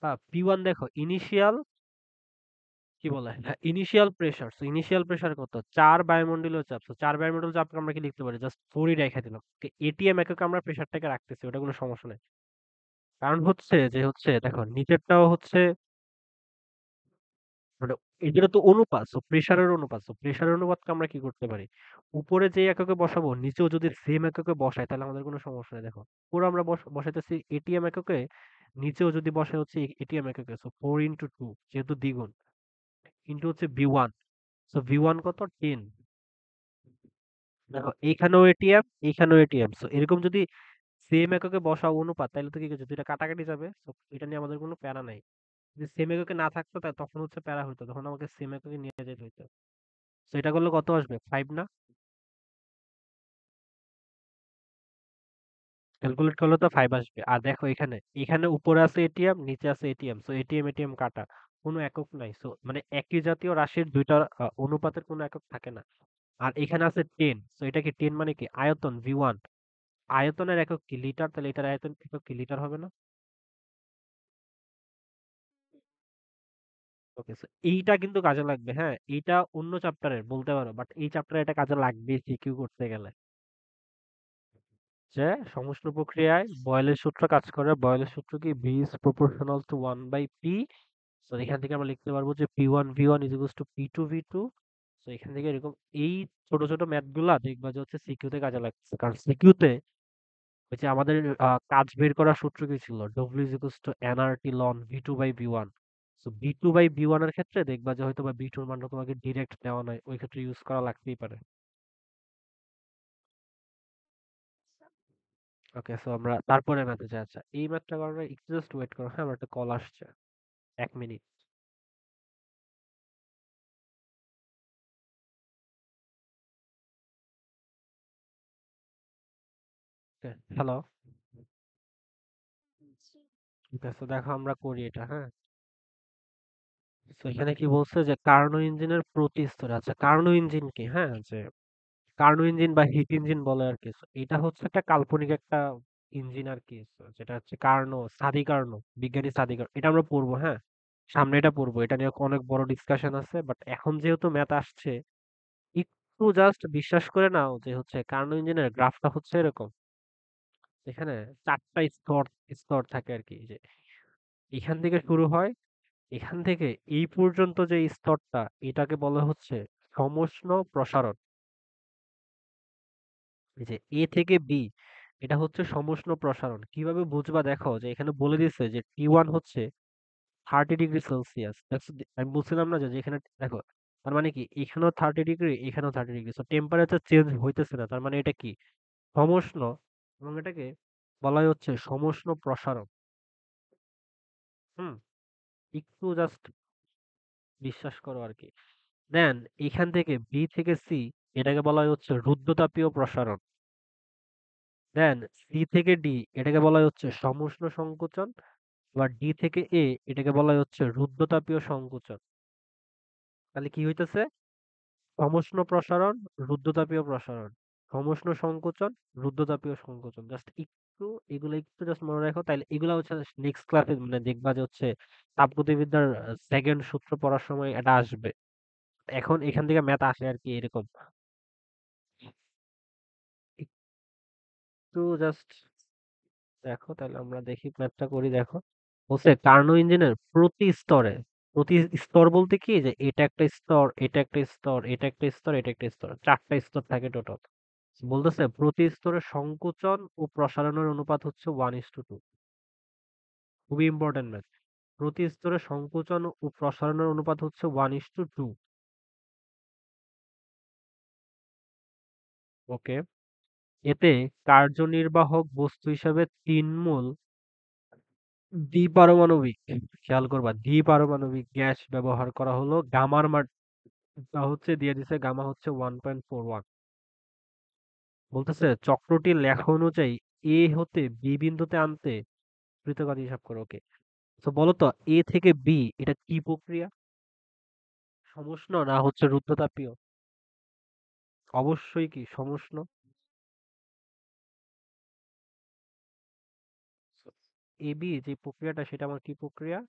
বা P1 দেখো ইনিশিয়াল কি বলে, হ্যাঁ initial pressure. So initial pressure কত? 4 বায়ুমণ্ডলীয় চাপ। সো 4 বায়ুমণ্ডলীয় চাপকে আমরা কি লিখতে পারি? জাস্ট 4ই রেখে দিলাম। এটিএম এককে আমরা প্রেসারটাকে রাখতেছি, ওটা কোনো সমস্যা নেই। কারণ হচ্ছে যে হচ্ছে দেখো নিচেরটাও হচ্ছে মানে এগুলো তো অনুপাত, সো প্রেসারের অনুপাত। সো প্রেসারের অনুপাতকে আমরা কি করতে পারি? উপরে যে এককে বসাবো নিচেও যদি সেম এককে বসাই তাহলে আমাদের কোনো সমস্যা নেই। দেখো উপরে আমরা বসাইতেছি এটিএম এককে, নিচেও যদি বসাই হচ্ছে এটিএম এককে। সো 4 ইন্টু 2 যেহেতু দ্বিগুণ ইন্টু হচ্ছে V1। সো V1 কত? 10। দেখো এইখানেও এটিএম, এইখানেও এটিএম। সো এরকম যদি সেম এককে বসাও অনুপাত তাহলে তো কি হচ্ছে দুইটা কাটাকাটি যাবে। সো এটা নিয়ে আমাদের কোনো প্যারা নাই। যদি সেম এককে না থাকতো তখন হচ্ছে প্যারা হইতো, তখন আমাকে সেম এককে নিয়ে যেতে হইতো। তো এটা করলে কত আসবে? 5 না? ক্যালকুলেট করলে তো 5 আসবে। আর দেখো এখানে এখানে উপরে আছে এটিএম, নিচে আছে এটিএম। সো এটিএম এটিএম কাটা, কোনো একক নাই। সো মানে একই জাতীয় রাশির দুইটা অনুপাতের কোনো একক থাকে না। আর এখানে আছে 10। সো এটা কি 10 মানে কি আয়তন V1? আয়তনের একক কি লিটার, তাহলে এটার আয়তন একক কি লিটার হবে না? ওকে, সো এইটা কিন্তু কাজে লাগবে। হ্যাঁ, এইটা অন্য চ্যাপ্টারের বলতে পারো, বাট এই চ্যাপ্টারে এটা কাজে লাগবে সিকিউ করতে গেলে। যে সমষ্ণ প্রক্রিয়ায় বয়েলের সূত্র কাজ করে। বয়েলের সূত্র কি? V is proportional to 1/p। তো এখান থেকে আমরা লিখতে পারবো যে P1 V1 is equals two P2 V2। তো এখান থেকে এরকম এই ছোট ছোট ম্যাথ গুলা দেখবা যে হচ্ছে সিকিউতে কাজে লাগছে, কারণ সিকিউতে ওই যে আমাদের কাজ বের করার সূত্র কি ছিল? W is equals to NRT ln V2/V1। So V2/V1 এর ক্ষেত্রে দেখবা যে হয়তো বা V2 এর মানটা তোমাকে ডিরেক্ট দেওয়া নাই, ওই ক্ষেত্রে ইউজ করা লাগতেই পারে। ওকে, সো আমরা তারপরে ম্যাথে যাই। আচ্ছা এই ম্যাথটা করার একটু জাস্ট ওয়েট করো, হ্যাঁ আমার একটা কল আসছে। 1 মিনিট। ওকে, হ্যালো। ঠিক আছে, দেখো আমরা করি এটা, হ্যাঁ। তো এখানে কি বলছে যে কার্নো ইঞ্জিনের প্রতি স্তরে, আচ্ছা কার্নো ইঞ্জিন কি, হ্যাঁ যে কার্নো ইঞ্জিন বা হিট ইঞ্জিন বলে আর কি। So, এটা হচ্ছে একটা কাল্পনিক একটা ইঞ্জিন আর কি। So, যেটা হচ্ছে কার্নো, সাদি কার্নো, বিজ্ঞানী সাদি কার্নো, এটা আমরা পড়বো, হ্যাঁ সামনে এটা পড়বো। এটা নিয়ে অনেক বড় ডিসকাশন আছে, বাট এখন যেহেতু ম্যাথ আসছে একটু জাস্ট বিশ্বাস করে নাও যে হচ্ছে কার্নো ইঞ্জিনের গ্রাফটা হচ্ছে এরকম। এখানে 4টা স্তর স্তর থাকে আর কি। যে এখান থেকে শুরু হয়, এখান থেকে এই পর্যন্ত যে স্তরটা এটাকে বলা হচ্ছে সমষ্ণ প্রসারণ। এই যে এ থেকে বি, এটা হচ্ছে সমষ্ণ প্রসারণ। কিভাবে বুঝবা দেখো, যে এখানে বলে দিচ্ছে যে T1 হচ্ছে 30°C। আমি বলছিলাম না যে এখানে দেখো, তার মানে কি এখানেও 30°, এখানেও 30°। তো টেম্পারেচার চেঞ্জ হইতেছে না, তার মানে এটা কি সমষ্ণ, এবং এটাকে বলা হয় হচ্ছে সমষ্ণ প্রসারণ। হুম, একটু জাস্ট বিশ্বাস করো আর কি। দেন এখান থেকে বি থেকে সি, এটাকে বলা হয় হচ্ছে রুদ্ধতাপীয় প্রসারণ। দেন সি থেকে ডি, এটাকে বলা হয় হচ্ছে সমুষ্ণ সংকোচন। আবার ডি থেকে এ, এটাকে বলা হয় হচ্ছে রুদ্ধতাপীয় সংকোচন। তাহলে কি হইতেছে? সমুষ্ণ প্রসারণ, রুদ্ধতাপীয় প্রসারণ, সমুষ্ণ সংকোচন, রুদ্ধতাপীয় সংকোচন। জাস্ট একটু এগুলো একটু জাস্ট মনে রাখো, তাইলে এগুলো হচ্ছে নেক্সট ক্লাসে মানে দেখবা যে হচ্ছে তাপগতিবিদ্যার সেকেন্ড সূত্র পড়ার সময় এটা আসবে। এখন এখান থেকে ম্যাথ আসে আর কি এরকম। একটু জাস্ট দেখো, তাহলে আমরা দেখি ম্যাথটা করি। দেখো বলছে কার্নো ইঞ্জিনের প্রতি স্তরে, প্রতি স্তর বলতে কি যে এটা একটা স্তর, এটা একটা স্তর, এটা একটা স্তর, এটা একটা স্তর, 4টা স্তর থাকে টোটাল। বলতেছে প্রতি স্তরে সংকোচন ও প্রসারণের অনুপাত হচ্ছে 1:2। খুবই ইম্পর্টেন্ট ম্যাথ। প্রতি স্তরে সংকোচন ও প্রসারণের অনুপাত হচ্ছে 1:2। ওকে। এতে কার্যনির্বাহক বস্তু হিসাবে 3 মোল দ্বিপারমাণবিক, খেয়াল করবা, দ্বিপারমাণবিক গ্যাস ব্যবহার করা হলো। গামার মাত্রা হচ্ছে দিয়ে দিছে, গামা হচ্ছে 1.41। বলতেছে চক্রটির লেখা অনুযায়ী এ হতে বি বিন্দুতে আনতে কৃতকাজ হিসাব করো। ওকে। তো বলো তো, এ থেকে বি এটা কি প্রক্রিয়া? সমুষ্ণ না হচ্ছে রুদ্ধতাপীয়? অবশ্যই কি সমুষ্ণ। এ বি যে প্রক্রিয়াটা সেটা আমার কি প্রক্রিয়া?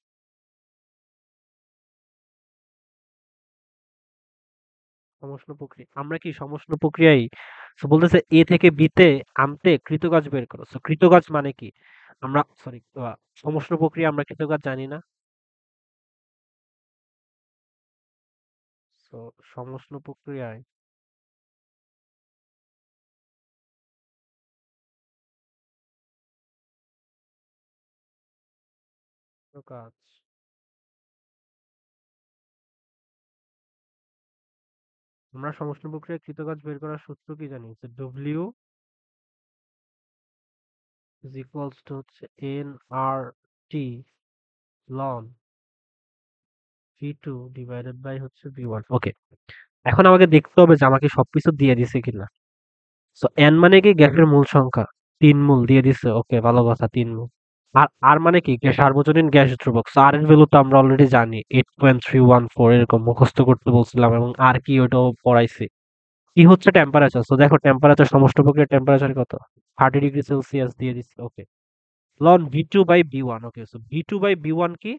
সমুষ্ণ প্রক্রিয়া। আমরা কি সমুষ্ণ প্রক্রিয়ায়, তো বলতেছে এ থেকে বিতে আনতে কৃতকাজ বের করো। তো কৃতকাজ মানে কি? আমরা সরি, সমুষ্ণ প্রক্রিয়া আমরা কৃতকাজ জানি না। তো সমুষ্ণ প্রক্রিয়ায় কৃতকাজ, আমরা সমুষ্ণ প্রক্রিয়ায় কৃতকাজ বের করার সূত্র কি জানি? যে ডব্লিউ ইজ ইকুয়ালস টু হচ্ছে N R T ln V two divided by হচ্ছে ভি ওয়ান। ওকে। এখন আমাকে দেখতে হবে যে আমাকে সবকিছু দিয়ে দিছে কিনা। সো এন মানে কি? গ্যাসের মূল সংখ্যা। 3 মোল দিয়ে দিছে। ওকে, ভালো কথা, 3 মোল। আর আর মানে কি? সার্বজনীন গ্যাস ধ্রুবক। সো আর এর ভ্যালু তো আমরা অলরেডি জানি, 8.314, এরকম মুখস্থ করতে বলছিলাম, এবং আর কি ওটাও পড়াইছি। কি হচ্ছে টেম্পারেচার? সো দেখো, টেম্পারেচার সমস্ত প্রক্রিয়ার টেম্পারেচার কত? 30°C দিয়ে দিচ্ছে। ওকে। Loan V2/V1। ওকে, সো V2/V1 কি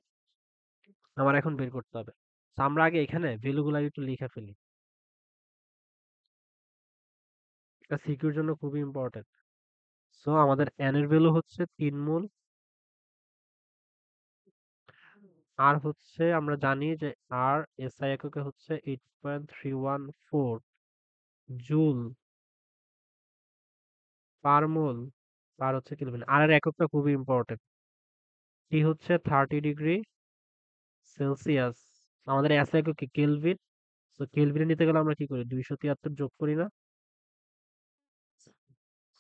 আমার এখন বের করতে হবে। So আমরা আগে এখানে ভ্যালু গুলা একটু লিখে ফেলি, এটা সিকিউর জন্য খুবই ইম্পর্টেন্ট। সো আমাদের এন এর ভ্যালু হচ্ছে 3 মোল। আর হচ্ছে আমরা জানি যে আর এসআই এককে হচ্ছে 8.314 জুল পার মোল পার হচ্ছে কেলভিন। আর এর এককটা খুবই ইম্পর্টেন্ট। টি হচ্ছে 30°C। আমাদের এসআই একক কি? কেলভিন। তো কেলভিনে নিতে গেলে আমরা কি করি? 273 যোগ করি না?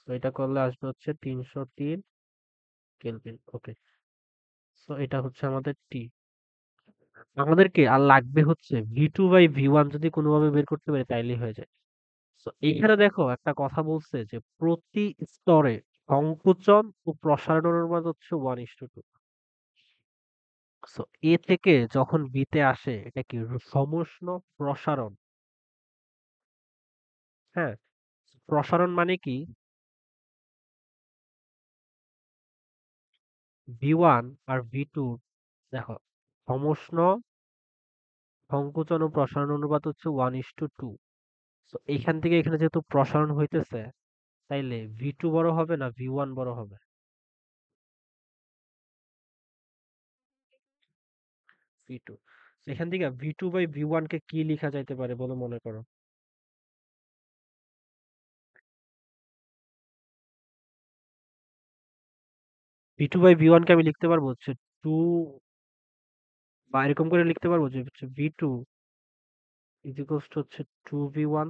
তো এটা করলে আসবে হচ্ছে 303 কেলভিন। ওকে। সো এটা হচ্ছে আমাদের টি। আমাদেরকে আর লাগবে হচ্ছে V2/V1, যদি কোনোভাবে বের করতে পারি তাইলেই হয়ে যায়। তো এইখানে দেখো একটা কথা বলছে যে প্রতি স্তরে সংকোচন ও প্রসারণের অনুপাত হচ্ছে 1:2। সো এ থেকে যখন বিতে আসে এটা কি সমুষ্ণ প্রসারণ। হ্যাঁ, প্রসারণ মানে কি? V1 আর V2, দেখো, সমুষ্ণ সংকোচন ও প্রসারণ অনুপাত হচ্ছে 1:2। তো এখান থেকে এখানে যেহেতু প্রসারণ হইতেছে, তাইলে V2 বড় হবে না V1 বড় হবে? V2। এখান থেকে V2/V1 কে কি লেখা যাইতে পারে বলে মনে করো? V2/V1 কে আমি লিখতে পারবো হচ্ছে 2, বা এরকম করে লিখতে পারবো যে হচ্ছে V2 ইজ ইকুয়ালস টু হচ্ছে 2V1।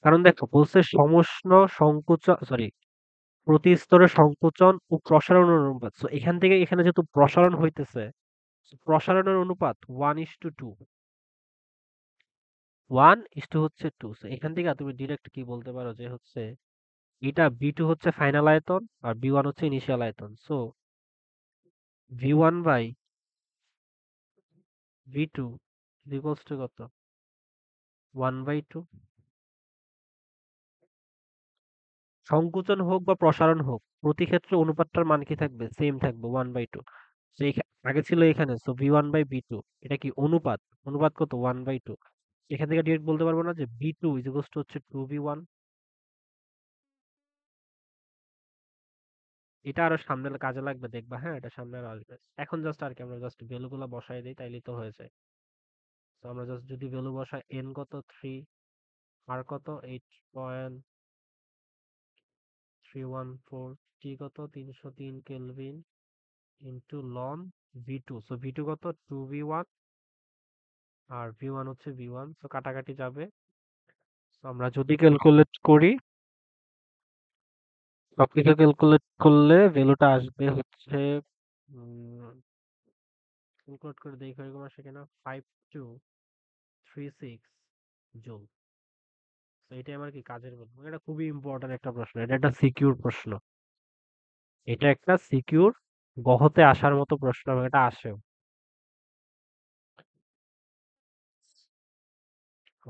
কারণ দেখো বলছে সমুষ্ণ সংকোচন, সরি, প্রতি স্তরে সংকোচন ও প্রসারণের অনুপাত। সো এখান থেকে এখানে যেহেতু প্রসারণ হইতেছে, so প্রসারণের অনুপাত 1:2। 1:2 হচ্ছে 2। সো এখান থেকে তুমি ডিরেক্ট কি বলতে পারো যে হচ্ছে এটা V2 হচ্ছে ফাইনাল আয়তন আর V1 হচ্ছে ইনিশিয়াল আয়তন। সো V1/V2 ইকুয়ালস টু কত? 1/2। সংকোচন হোক বা প্রসারণ হোক, প্রতি ক্ষেত্রে অনুপাতটার মান কি থাকবে? সেম থাকবে, 1/2। তো আগে ছিল এখানে, সো V1/V2 এটা কি অনুপাত? অনুপাত কত? 1/2। এখান থেকে ডিরেক্ট বলতে পারবো না যে V2 ইজ ইকুয়ালস টু হচ্ছে 2V1? এটা আরো সামনে কাজে লাগবে, দেখবা। হ্যাঁ, এটা সামনে আরো আসবে। এখন জাস্ট আর কি আমরা জাস্ট ভ্যালু গুলা বসাই দিই, তাইলেই তো হয়ে যায়। তো আমরা জাস্ট যদি ভ্যালু বসাই, n কত? 3, আর কত 8.314, টি কত 303 kelvin into ln V two, so V two কত 2v1 আর ভি ওয়ান হচ্ছে ভি ওয়ান, সো কাটাকাটি যাবে। So আমরা যদি ক্যালকুলেট করি, সবকিছু ক্যালকুলেট করলে ভ্যালুটা আসবে হচ্ছে ক্যালকুলেট করে দেখি এরকম আসে কিনা, 5236 জুল। তো এটাই আমার কি কাজের ভ্যালু। এটা খুবই ইম্পর্টেন্ট একটা প্রশ্ন, এটা একটা সিকিউর প্রশ্ন, এটা একটা সিকিউর গহতে আসার মতো প্রশ্ন এবং এটা আসেও।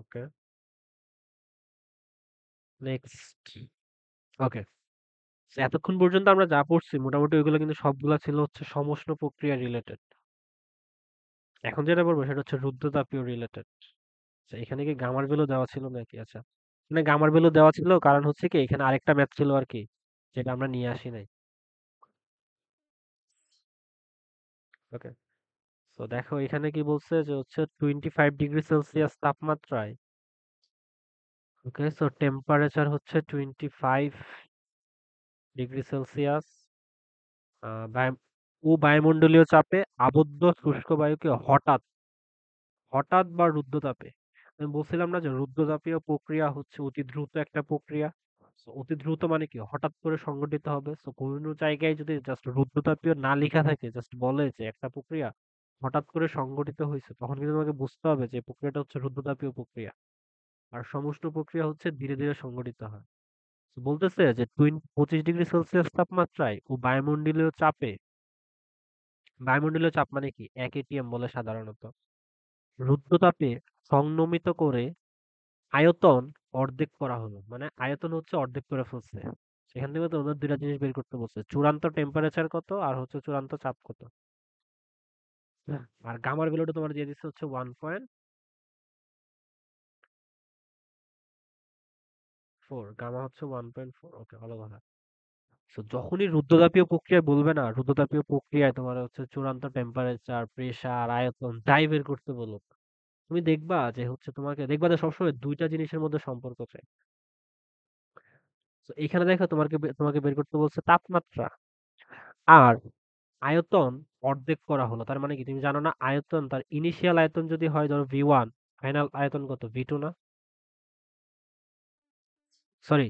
ওকে, নেক্সট। ওকে, এতক্ষণ পর্যন্ত আমরা যা পড়ছি মোটামুটি ওইগুলো কিন্তু সবগুলা ছিল হচ্ছে সমষ্ণ প্রক্রিয়া রিলেটেড। এখন যেটা বলবো সেটা হচ্ছে রুদ্রতাপীয় রিলেটেড। এখানে কি গামার ভ্যালু দেওয়া ছিল নাকি? আচ্ছা, মানে গামার ভ্যালু দেওয়া ছিল কারণ হচ্ছে কি এখানে আরেকটা ম্যাথ ছিল আর কি, যেটা আমরা নিয়ে আসি নাই। ওকে, তো দেখো এখানে কি বলছে যে হচ্ছে 25 ডিগ্রি সেলসিয়াস তাপমাত্রায়, ওকে, সো টেম্পারেচার হচ্ছে 25 ডিগ্রি সেলসিয়াস, ও বায়ুমণ্ডলীয় চাপে আবদ্ধ শুষ্ক বায়ুকে হঠাৎ হঠাৎ বা রুদ্ধতাপে, আমি বলছিলাম না যে রুদ্ধতাপীয় প্রক্রিয়া হচ্ছে অতি দ্রুত একটা প্রক্রিয়া। So, অতি দ্রুত মানে কি হঠাৎ করে সংঘটিত হবে। সো কোনো জায়গায় যদি জাস্ট রুদ্ধতাপীয় না লেখা থাকে, জাস্ট বলে যে একটা প্রক্রিয়া হঠাৎ করে সংঘটিত হয়েছে, তখন কিন্তু তোমাকে বুঝতে হবে যে প্রক্রিয়াটা হচ্ছে রুদ্ধতাপীয় প্রক্রিয়া। আর সমষ্ণ প্রক্রিয়া হচ্ছে ধীরে ধীরে সংঘটিত হয়। So, বলতেছে যে 25 ডিগ্রি সেলসিয়াস তাপমাত্রায় ও বায়ুমণ্ডলীয় চাপ মানে কি 1 atm বলে সাধারণত, রুদ্ধতাপে সংনমিত করে আয়তন অর্ধেক করা হলো, মানে আয়তন হচ্ছে অর্ধেক করে ফেলছে। সেখান থেকে তো ওদের দুইটা জিনিস বের করতে বলছে, চূড়ান্ত টেম্পারেচার কত আর হচ্ছে চূড়ান্ত চাপ কত। আর গামার ভ্যালুটা তোমার দিয়ে দিচ্ছে হচ্ছে 1.4, গামা হচ্ছে 1.4। ওকে, ভালো কথা। So, যখনই রুদ্ধতাপীয় প্রক্রিয়া বলবে না, রুদ্ধতাপীয় প্রক্রিয়ায় তোমার হচ্ছে চূড়ান্ত টেম্পারেচার, প্রেসার, আয়তন যাই বের করতে বলো, তুমি দেখবা যে হচ্ছে তোমাকে দেখবা যে সবসময় দুইটা জিনিসের মধ্যে সম্পর্ক চাই। তো এখানে দেখো তোমাকে বের করতে বলছে তাপমাত্রা আর আয়তন অর্ধেক করা হলো। তার মানে কি তুমি জানো না আয়তন, তার ইনিশিয়াল আয়তন যদি হয় ধরো ভি ওয়ান, ফাইনাল আয়তন কত ভি টু না? সরি,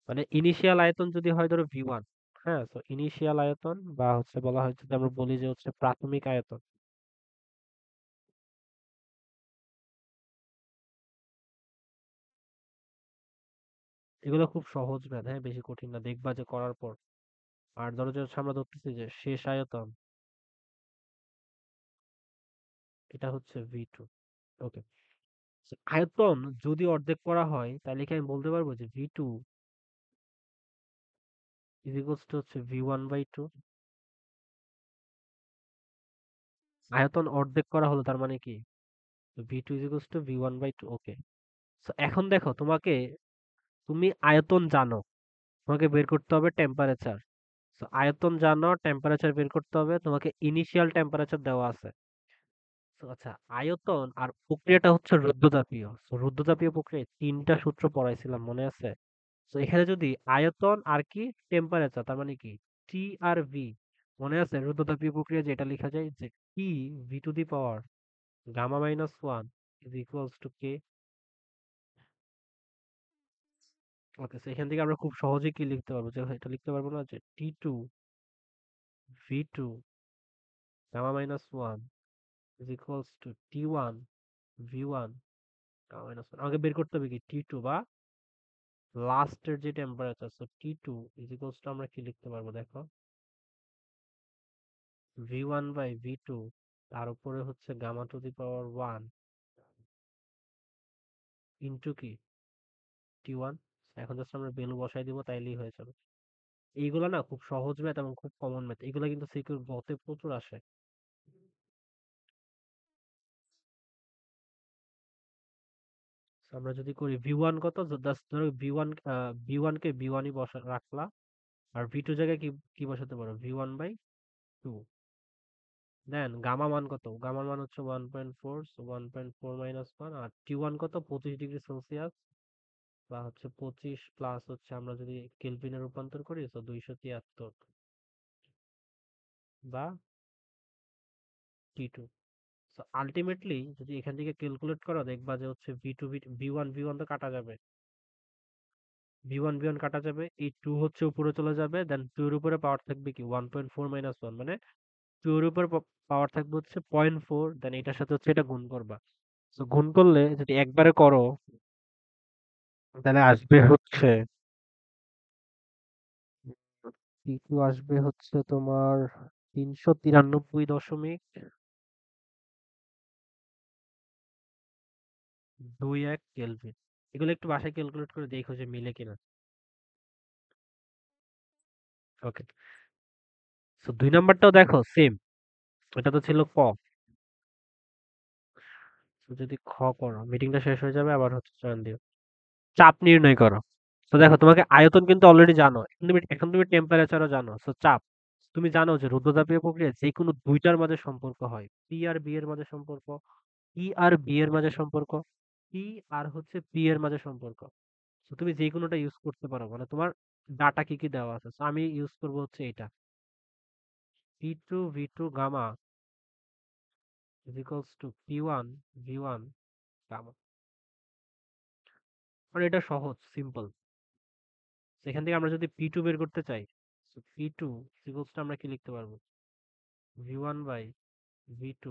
মানে ইনিশিয়াল আয়তন যদি হয় ধরো ভি ওয়ান, হ্যাঁ, তো ইনিশিয়াল আয়তন বা হচ্ছে বলা হয় যদি আমরা বলি যে হচ্ছে প্রাথমিক আয়তন। এগুলো খুব সহজ ম্যাথ, হ্যাঁ, বেশি কঠিন না, দেখবা যে করার পর। আর ধরো যে হচ্ছে আমরা ধরতেছি যে শেষ আয়তন, এটা হচ্ছে ভি টু। ওকে, আয়তন যদি অর্ধেক করা হয় তাহলে কি আমি বলতে পারবো যে V two is equals to হচ্ছে ভি1/2। আয়তন অর্ধেক করা হলো তার মানে কি V two is equals to ভি1/2। ওকে, সো এখন দেখো তুমি আয়তন জানো, তোমাকে বের করতে হবে টেম্পারেচার। সো আয়তন জানো, টেম্পারেচার বের করতে হবে, তোমাকে ইনিশিয়াল টেম্পারেচার দেওয়া আছে। তো আচ্ছা, আয়তন আর প্রক্রিয়াটা হচ্ছে রুদ্ধতাপীয়। সো রুদ্ধতাপীয় প্রক্রিয়ায় তিনটা সূত্র পড়াইছিলাম, মনে আছে? তো এখানে যদি আয়তন আর কি টেম্পারেচার, তার মানে কি টি আর ভি, মনে আছে রুদ্ধতাপীয় প্রক্রিয়া যেটা লেখা যায় যে T V to the power গামা-1 is equals to K. Okay, তো এখান থেকে আমরা খুব সহজেই কি লিখতে পারবো, যে এটা লিখতে পারবো না যে T2 V2 গামা-1 is equals to T1 V1 গামা-1। আমাকে বের করতে হবে কি T2 বা লাস্টের যে temperature, so T2 is equals to আমরা কি লিখতে পারবো দেখো, V1/V2 তার উপরে হচ্ছে gamma to the power 1 into কি T1। এখন জাস্ট আমরা ভ্যালু বসাই দিব তাইলেই হয়ে যাবে। এইগুলা না খুব সহজ ম্যাথ এবং খুব কমন ম্যাথ, এগুলা কিন্তু সিকিউর গতে প্রচুর আসে। So, আমরা যদি করি ভি ওয়ান কত, জাস্ট ধরো ভি ওয়ান কে ভি ওয়ানই বসা রাখলা, আর ভি টু জায়গায় কি কি বসাতে পারো ভি1/2। দেন গামা মান কত, গামার মান হচ্ছে 1.4, 1.4 - 1, আর T1 কত 25 ডিগ্রি সেলসিয়াস। বা হচ্ছে 25 প্লাস হচ্ছে আমরা যদি কেলভিনে রূপান্তর করি তো 273 বা T2। সো আলটিমেটলি যদি এখান থেকে ক্যালকুলেট করো দেখবা যে হচ্ছে ভি টু ভি ওয়ান তো কাটা যাবে, ভি ওয়ান কাটা যাবে, এই টু হচ্ছে উপরে চলে যাবে, দেন টু এর উপরে পাওয়ার থাকবে কি 1.4 মাইনাস ওয়ান, মানে টু এর উপর পাওয়ার থাকবে হচ্ছে 0.4, দেন এটার সাথে হচ্ছে এটা গুণ করবা। তো গুণ করলে যদি একবারে করো তাহলে আসবে হচ্ছে T2 আসবে হচ্ছে তোমার 393.21 কেলভিন। এগুলো একটু বাসায় ক্যালকুলেট করে দেখো যে মিলে কিনা। ওকে, সো 2 নাম্বারটাও দেখো সেম, এটা তো ছিল ক। তো যদি খ করো মিটিংটা শেষ হয়ে যাবে, আবার হচ্ছে চয়ন দিও। চাপ নির্ণয় করো। তো দেখো তোমাকে আয়তন কিন্তু অলরেডি জানো, এখন তুমি টেম্পারেচারও জানো। তো চাপ তুমি জানো যে রুদ্রতাপীয় প্রক্রিয়া যে কোনো দুইটার মাঝে সম্পর্ক হয়, পি আর বি এর মাঝে সম্পর্ক, ই আর বি এর মাঝে সম্পর্ক, পি আর হচ্ছে পি এর মাঝে সম্পর্ক। তো তুমি যে কোনোটা ইউজ করতে পারো, মানে তোমার ডাটা কি কি দেওয়া আছে। তো আমি ইউজ করবো হচ্ছে এটা, P2 V2 gamma is equals to P1 V1 gamma. মানে এটা সহজ সিম্পল। এখান থেকে আমরা যদি P2 বের করতে চাই, তো P2 ইকুয়ালস টু আমরা কি লিখতে পারবো, V1/V2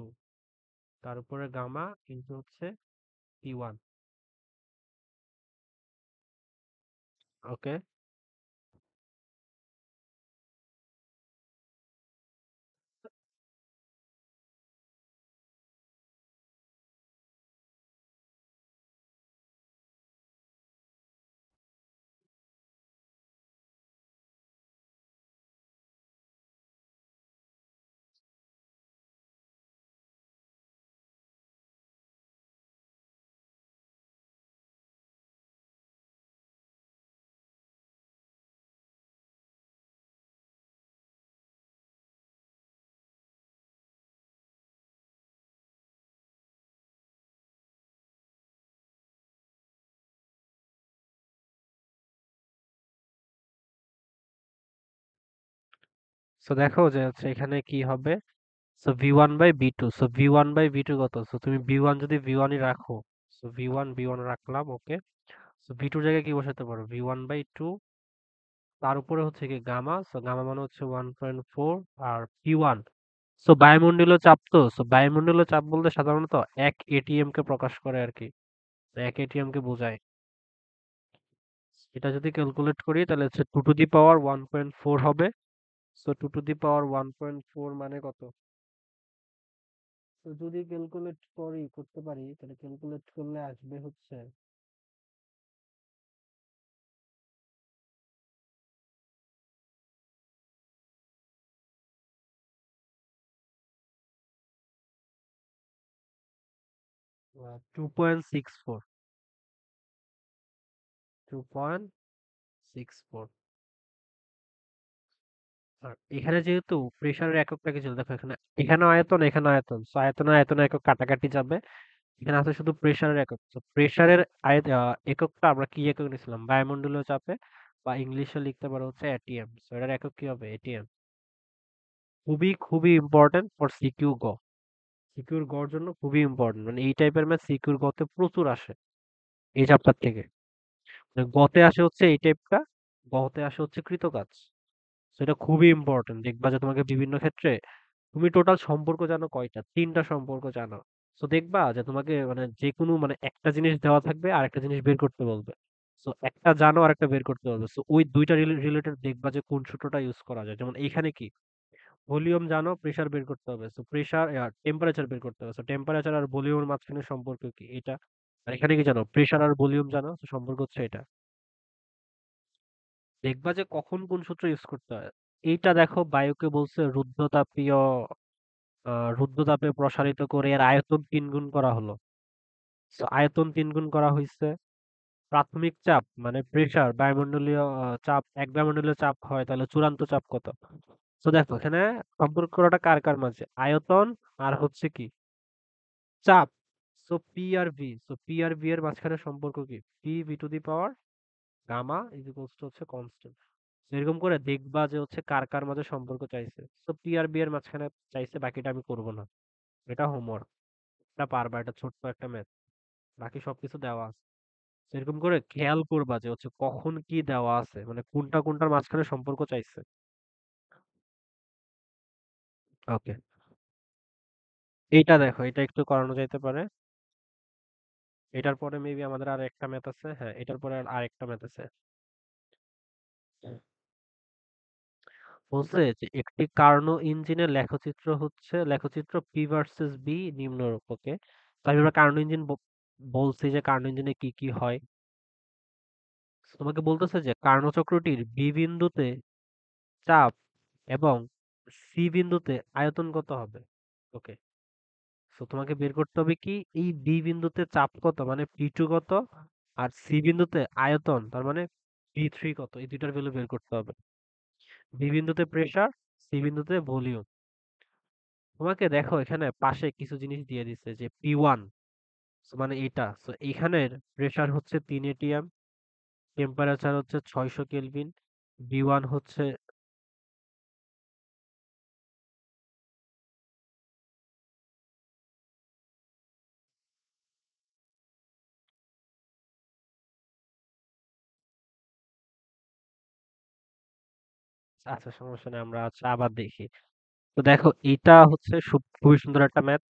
তার উপরে গামা ইনটু হচ্ছে P1। ওকে, সো দেখো যে হচ্ছে এখানে কি হবে। সো V1/V2, সো V1/V2 কত, সো তুমি V1 যদি V1ই রাখো, সো V1 রাখলাম। ওকে, সো V2 জায়গায় কি বসাতে পারো, V1/2 তার উপরে হচ্ছে কি গামা, সো গামা মানে হচ্ছে 1.4 আর P1। সো বায়ুমণ্ডলীয় চাপ, তো সো বায়ুমণ্ডলীয় চাপ বলতে সাধারণত 1 ATM কে প্রকাশ করে আর কি, 1 ATM কে বোঝায়। এটা যদি ক্যালকুলেট করি তাহলে হচ্ছে 2 টু দি পাওয়ার 1.4 হবে। সো 2 টু দি পাওয়ার 1.4 মানে কত, তো যদি ক্যালকুলেট করতে পারি তাহলে ক্যালকুলেট করলে আসবে হচ্ছে 2.64, 2.64। আর এখানে যেহেতু প্রেসারের এককটা কি ছিল দেখো, এখানে এখানে আয়তন এখানে আয়তন, সো আয়তন একক কাটাকাটি যাবে। এখানে আছে শুধু প্রেসারের একক। তো প্রেসারের এককটা আমরা কি একক নিয়েছিলাম, বায়ুমণ্ডলীয় চাপে, বা ইংলিশে লিখতে পারো হচ্ছে এটিএম। সো এটার একক কি হবে, এটিএম। খুবই খুবই ইম্পর্টেন্ট ফর সিকিউ গ, সিকিউর গড় জন্য খুবই ইম্পর্টেন্ট, মানে এই টাইপের ম্যাথ সিকিউর গতে প্রচুর আসে এই চ্যাপ্টার থেকে। মানে গতে আসে হচ্ছে এই টাইপটা, গতে আসে হচ্ছে কৃতকাজ। সেটা খুবই ইম্পর্টেন্ট, দেখবা যে তোমাকে বিভিন্ন ক্ষেত্রে, তুমি টোটাল সম্পর্ক জানো কয়টা, 3টা সম্পর্ক জানো। তো দেখবা যে তোমাকে মানে যে কোনো মানে একটা জিনিস দেওয়া থাকবে আর একটা জিনিস বের করতে বলবে। সো একটা জানো আর একটা বের করতে বলবে, সো ওই দুইটা রিলেটেড দেখবা যে কোন সূত্রটা ইউজ করা যায়। যেমন এইখানে কি ভলিউম জানো, প্রেসার বের করতে হবে, সো প্রেসার টেম্পারেচার বের করতে হবে, সো টেম্পারেচার আর ভলিউমের মাঝখানে সম্পর্ক কি এটা। আর এখানে কি জানো, প্রেসার আর ভলিউম জানো, তো সম্পর্ক হচ্ছে এটা। দেখবা যে কখন কোন সূত্র ইউজ করতে হয়। এইটা দেখো বায়ুকে বলছে রুদ্ধতাপীয়, রুদ্ধতাপে প্রসারিত করে এর আয়তন 3 গুণ করা হলো। সো আয়তন 3 গুণ করা হয়েছে। প্রাথমিক চাপ মানে প্রেসার, বায়ুমণ্ডলীয় চাপ, এক বায়ুমণ্ডলীয় চাপ হয় তাহলে চূড়ান্ত চাপ কত। তো দেখো এখানে সম্পর্ক করাটা কার কার মাঝে, আয়তন আর হচ্ছে কি চাপ। সো পি আর ভি, সো পি আর ভি এর মাঝখানে সম্পর্ক কি, P V to the power gamma is equals to হচ্ছে কনস্ট্যান্ট। এরকম করে দেখবা যে হচ্ছে কার কার মাঝে সম্পর্ক চাইছে। তো পি আর বি এর মাঝখানে চাইছে, বাকিটা আমি করব না। এটা হোমওয়ার্ক, এটা পারবা, এটা ছোট্ট একটা ম্যাথ, বাকি সবকিছু দেওয়া আছে। এরকম করে খেয়াল করবা যে হচ্ছে কখন কি দেওয়া আছে, মানে কোনটা কোনটার মাঝখানে সম্পর্ক চাইছে। ওকে, এইটা দেখো, এটা একটু করানো যাইতে পারে। এটার পরে মেবি আমাদের আর একটা ম্যাথ আছে, হ্যাঁ এটার পরে আর আরেকটা ম্যাথ আছে। বলছে যে একটি কার্নো ইঞ্জিনের লেখচিত্র হচ্ছে, লেখচিত্র পি ভার্সেস বি নিম্নরূপ। ওকে, তাই আমরা কার্নো ইঞ্জিন বলছি যে কার্নো ইঞ্জিনে কি কি হয়। তোমাকে বলতেছে যে কার্নো চক্রটির বি বিন্দুতে চাপ এবং সি বিন্দুতে আয়তন কত হবে। ওকে, সো তোমাকে বের করতে হবে কি এই বি বিন্দুতে চাপ কত মানে পি টু কত, আর সি বিন্দুতে আয়তন তার মানে পি থ্রি কত, এই দুইটার ভ্যালু বের করতে হবে। বি বিন্দুতে প্রেসার, সি বিন্দুতে ভলিউম। তোমাকে দেখো এখানে পাশে কিছু জিনিস দিয়ে দিচ্ছে যে পি ওয়ান, মানে এটা, সো এখানের প্রেসার হচ্ছে 3 atm, টেম্পারেচার হচ্ছে 600 কেলভিন, বি ওয়ান হচ্ছে, আচ্ছা সমস্যা নেই, আমরা আচ্ছা আবার দেখি। তো দেখো এটা হচ্ছে খুবই সুন্দর একটা ম্যাথ।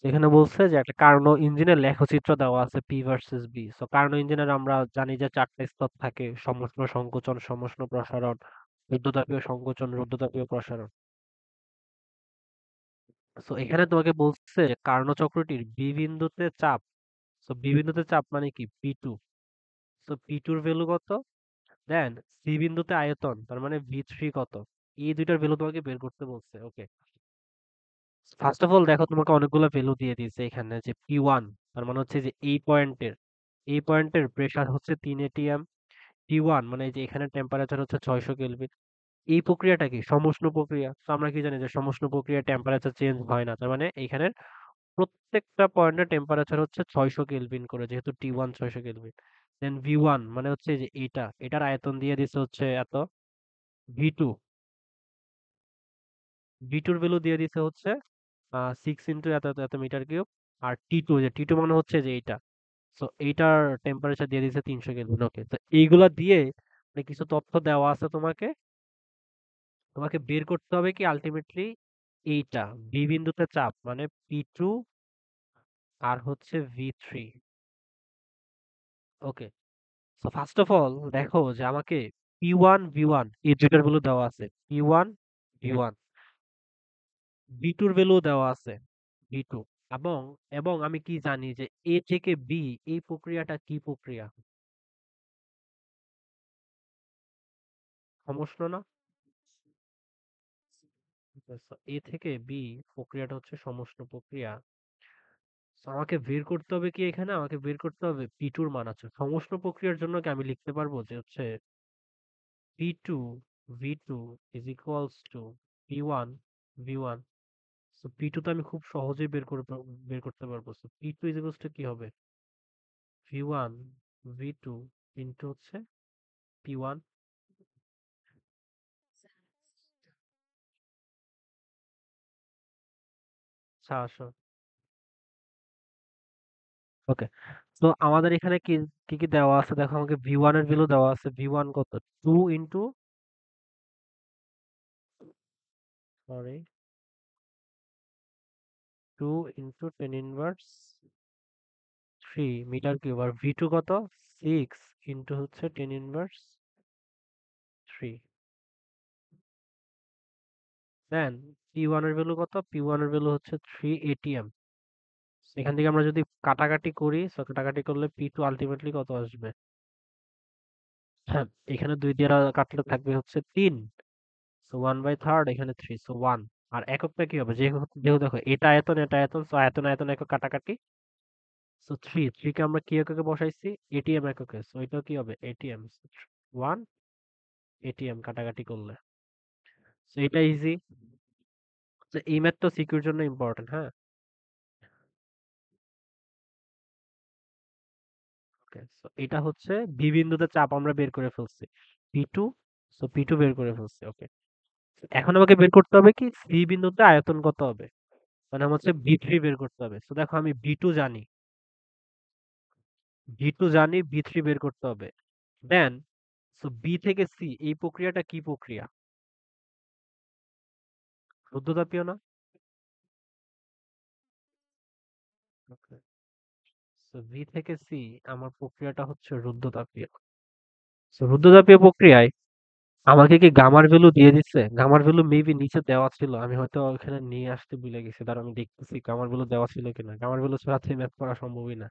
এখানে বলছে যে একটা কার্নো ইঞ্জিনের লেখচিত্র দেওয়া আছে P versus V. So Carnot ইঞ্জিনের আমরা জানি যে 4টা স্তর থাকে: সমষ্ণ সংকোচন, সমষ্ণ প্রসারণ, রুদ্ধতাপীয় সংকোচন, রুদ্ধতাপীয় প্রসারণ। সো এখানে তোমাকে বলছে যে কার্নো চক্রটির বি বিন্দুতে চাপ, সো বি বিন্দুতে চাপ মানে কি পি টু, সো পি টুর ভ্যালু কত, দেন সি বিন্দুতে আয়তন তার মানে ভি থ্রি কত, এই দুইটার ভ্যালু তোমাকে বের করতে বলছে। ওকে, ফার্স্ট অফ অল দেখো তোমাকে অনেকগুলো ভ্যালু দিয়ে দিয়েছে এখানে যে পি ওয়ান, তার মানে হচ্ছে যে এই পয়েন্টের প্রেসার হচ্ছে 3 atm, টি ওয়ান মানে এই যে এখানে টেম্পারেচার হচ্ছে 600 কেলভিন। এই প্রক্রিয়াটা কি সমুষ্ণ প্রক্রিয়া, তো আমরা কি জানি যে সমুষ্ণ প্রক্রিয়া টেম্পারেচার চেঞ্জ হয় না, তার মানে এইখানে প্রত্যেকটা পয়েন্টের টেম্পারেচার হচ্ছে 600 কেলভিন করে, যেহেতু টি ওয়ান 600 কেলভিন। দেন ভি ওয়ান মানে হচ্ছে যে এইটা, এটার আয়তন দিয়ে দিচ্ছে হচ্ছে এত। ভি টু, ভি টুর ভ্যালু দিয়ে দিচ্ছে হচ্ছে 6 ইন্টু এত এত এত মিটার কিউব। আর টি টু, যে টি টু মানে হচ্ছে যে এইটা, সো এইটার টেম্পারেচার দিয়ে দিচ্ছে 300 কেলভিন। ওকে, তো এইগুলা দিয়ে মানে কিছু তথ্য দেওয়া আছে তোমাকে, তোমাকে বের করতে হবে কি আলটিমেটলি এইটা বি বিন্দুতে চাপ মানে পি টু আর হচ্ছে V three. Okay, so first of all দেখো যে আমাকে পি ওয়ান ভি ওয়ান এই দুইটার ভ্যালু দেওয়া আছে, P one V one, V টুর ভ্যালু দেওয়া আছে বি টু, এবং এবং আমি কি জানি যে এ থেকে বি এই প্রক্রিয়াটা কি প্রক্রিয়া, সমষ্ণ না। এ থেকে বি প্রক্রিয়াটা হচ্ছে সমষ্ণ প্রক্রিয়া। So আমাকে বের করতে হবে কি এখানে, আমাকে বের করতে হবে পি টুর মান আছে সমষ্ণ প্রক্রিয়ার জন্য, কি আমি লিখতে পারবো যে হচ্ছে P two V two is equals to P one V one. So P two তো আমি খুব সহজেই বের করতে পারবো। So P two is equals to কি হবে, V one V two into হচ্ছে পি ওয়ান। আচ্ছা আসো, ওকে, তো আমাদের এখানে কি কি কি দেওয়া আছে দেখো, আমাকে ভি ওয়ান এর ভ্যালু দেওয়া আছে, ভি ওয়ান কত, two into, sorry, 2 × 10⁻³ metre cube. আর ভি টু কত, 6 ইন্টু হচ্ছে 10⁻³। দেন পি ওয়ান এর ভ্যালু কত, পি ওয়ান এর ভ্যালু হচ্ছে 3 atm। এখান থেকে আমরা যদি কাটাকাটি করি, সো কাটাকাটি করলে পি টু আলটিমেটলি কত আসবে, হ্যাঁ এখানে 2 দিয়ে কাটলে থাকবে হচ্ছে 3, সো 1/3, এখানে 3, সো 1। আর এককটা কি হবে, যেহেতু যেহেতু দেখো এটা আয়তন, সো আয়তন আয়তন একক কাটাকাটি, সো 3 কে আমরা কি এককে বসাইছি, এটিএম এককে, সো এটা কি হবে এটিএম, 1 atm কাটাকাটি করলে। সো এটা ইজি। তো এই ম্যাথটা সিকিউর জন্য ইম্পর্টেন্ট, হ্যাঁ। ওকে, সো এটা হচ্ছে বি বিন্দুতে চাপ আমরা বের করে ফেলছি। P two, so P two বের করে ফেলছি। ওকে, এখন আমাকে বের করতে হবে কি সি বিন্দুতে আয়তন কত হবে, মানে আমার হচ্ছে বি থ্রি বের করতে হবে। সো দেখো আমি বি টু জানি, বি থ্রি বের করতে হবে। দেন সো বি থেকে সি এই প্রক্রিয়াটা কি প্রক্রিয়া? রুদ্ধতাপীয় না? ওকে, সো বি থেকে সি আমার প্রক্রিয়াটা হচ্ছে রুদ্ধতাপীয়। সো রুদ্ধতাপীয় প্রক্রিয়ায় আমাকে কি গামার ভ্যালু দিয়ে দিচ্ছে? গামার ভ্যালু মেবি নিচে দেওয়া ছিল, আমি হয়তো ওখানে নিয়ে আসতে ভুলে গেছি। তার আমি দেখতেছি গামার ভ্যালু দেওয়া ছিল কিনা। গামার ভ্যালু ছাড়া ম্যাথ করা সম্ভবই না।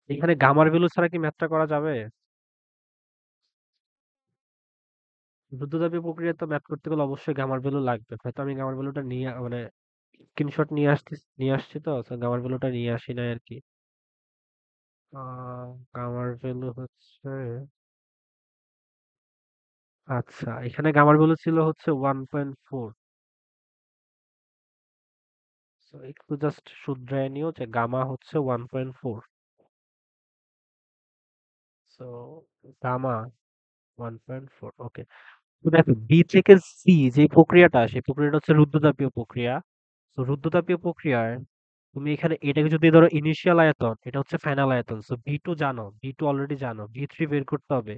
এখানে গামার ভ্যালু ছাড়া কি ম্যাথটা করা যাবে? রুদ্ধতাপীয় প্রক্রিয়া তো ম্যাথ করতে গেলে অবশ্যই গামার ভ্যালু লাগবে। হয়তো আমি গামার ভ্যালুটা নিয়ে মানে স্ক্রিনশট নিয়ে আসছি, তো গামার ভ্যালুটা নিয়ে আসি নাই আর কি। গামার ভ্যালু হচ্ছে, আচ্ছা এখানে গামার ভ্যালু ছিল হচ্ছে 1.4। সো একটু জাস্ট শুধরায় নিও যে গামা হচ্ছে 1.4। So gamma 1.4। ওকে, তো দেখো বি থেকে সি যে প্রক্রিয়াটা, সেই প্রক্রিয়াটা হচ্ছে রুদ্ধতাপীয় প্রক্রিয়া। তো রুদ্ধতাপীয় প্রক্রিয়ায় তুমি এখানে এটাকে যদি ধরো ইনিশিয়াল আয়তন, এটা হচ্ছে ফাইনাল আয়তন। সো বি টু জানো, বি টু অলরেডি জানো, বি থ্রি বের করতে হবে।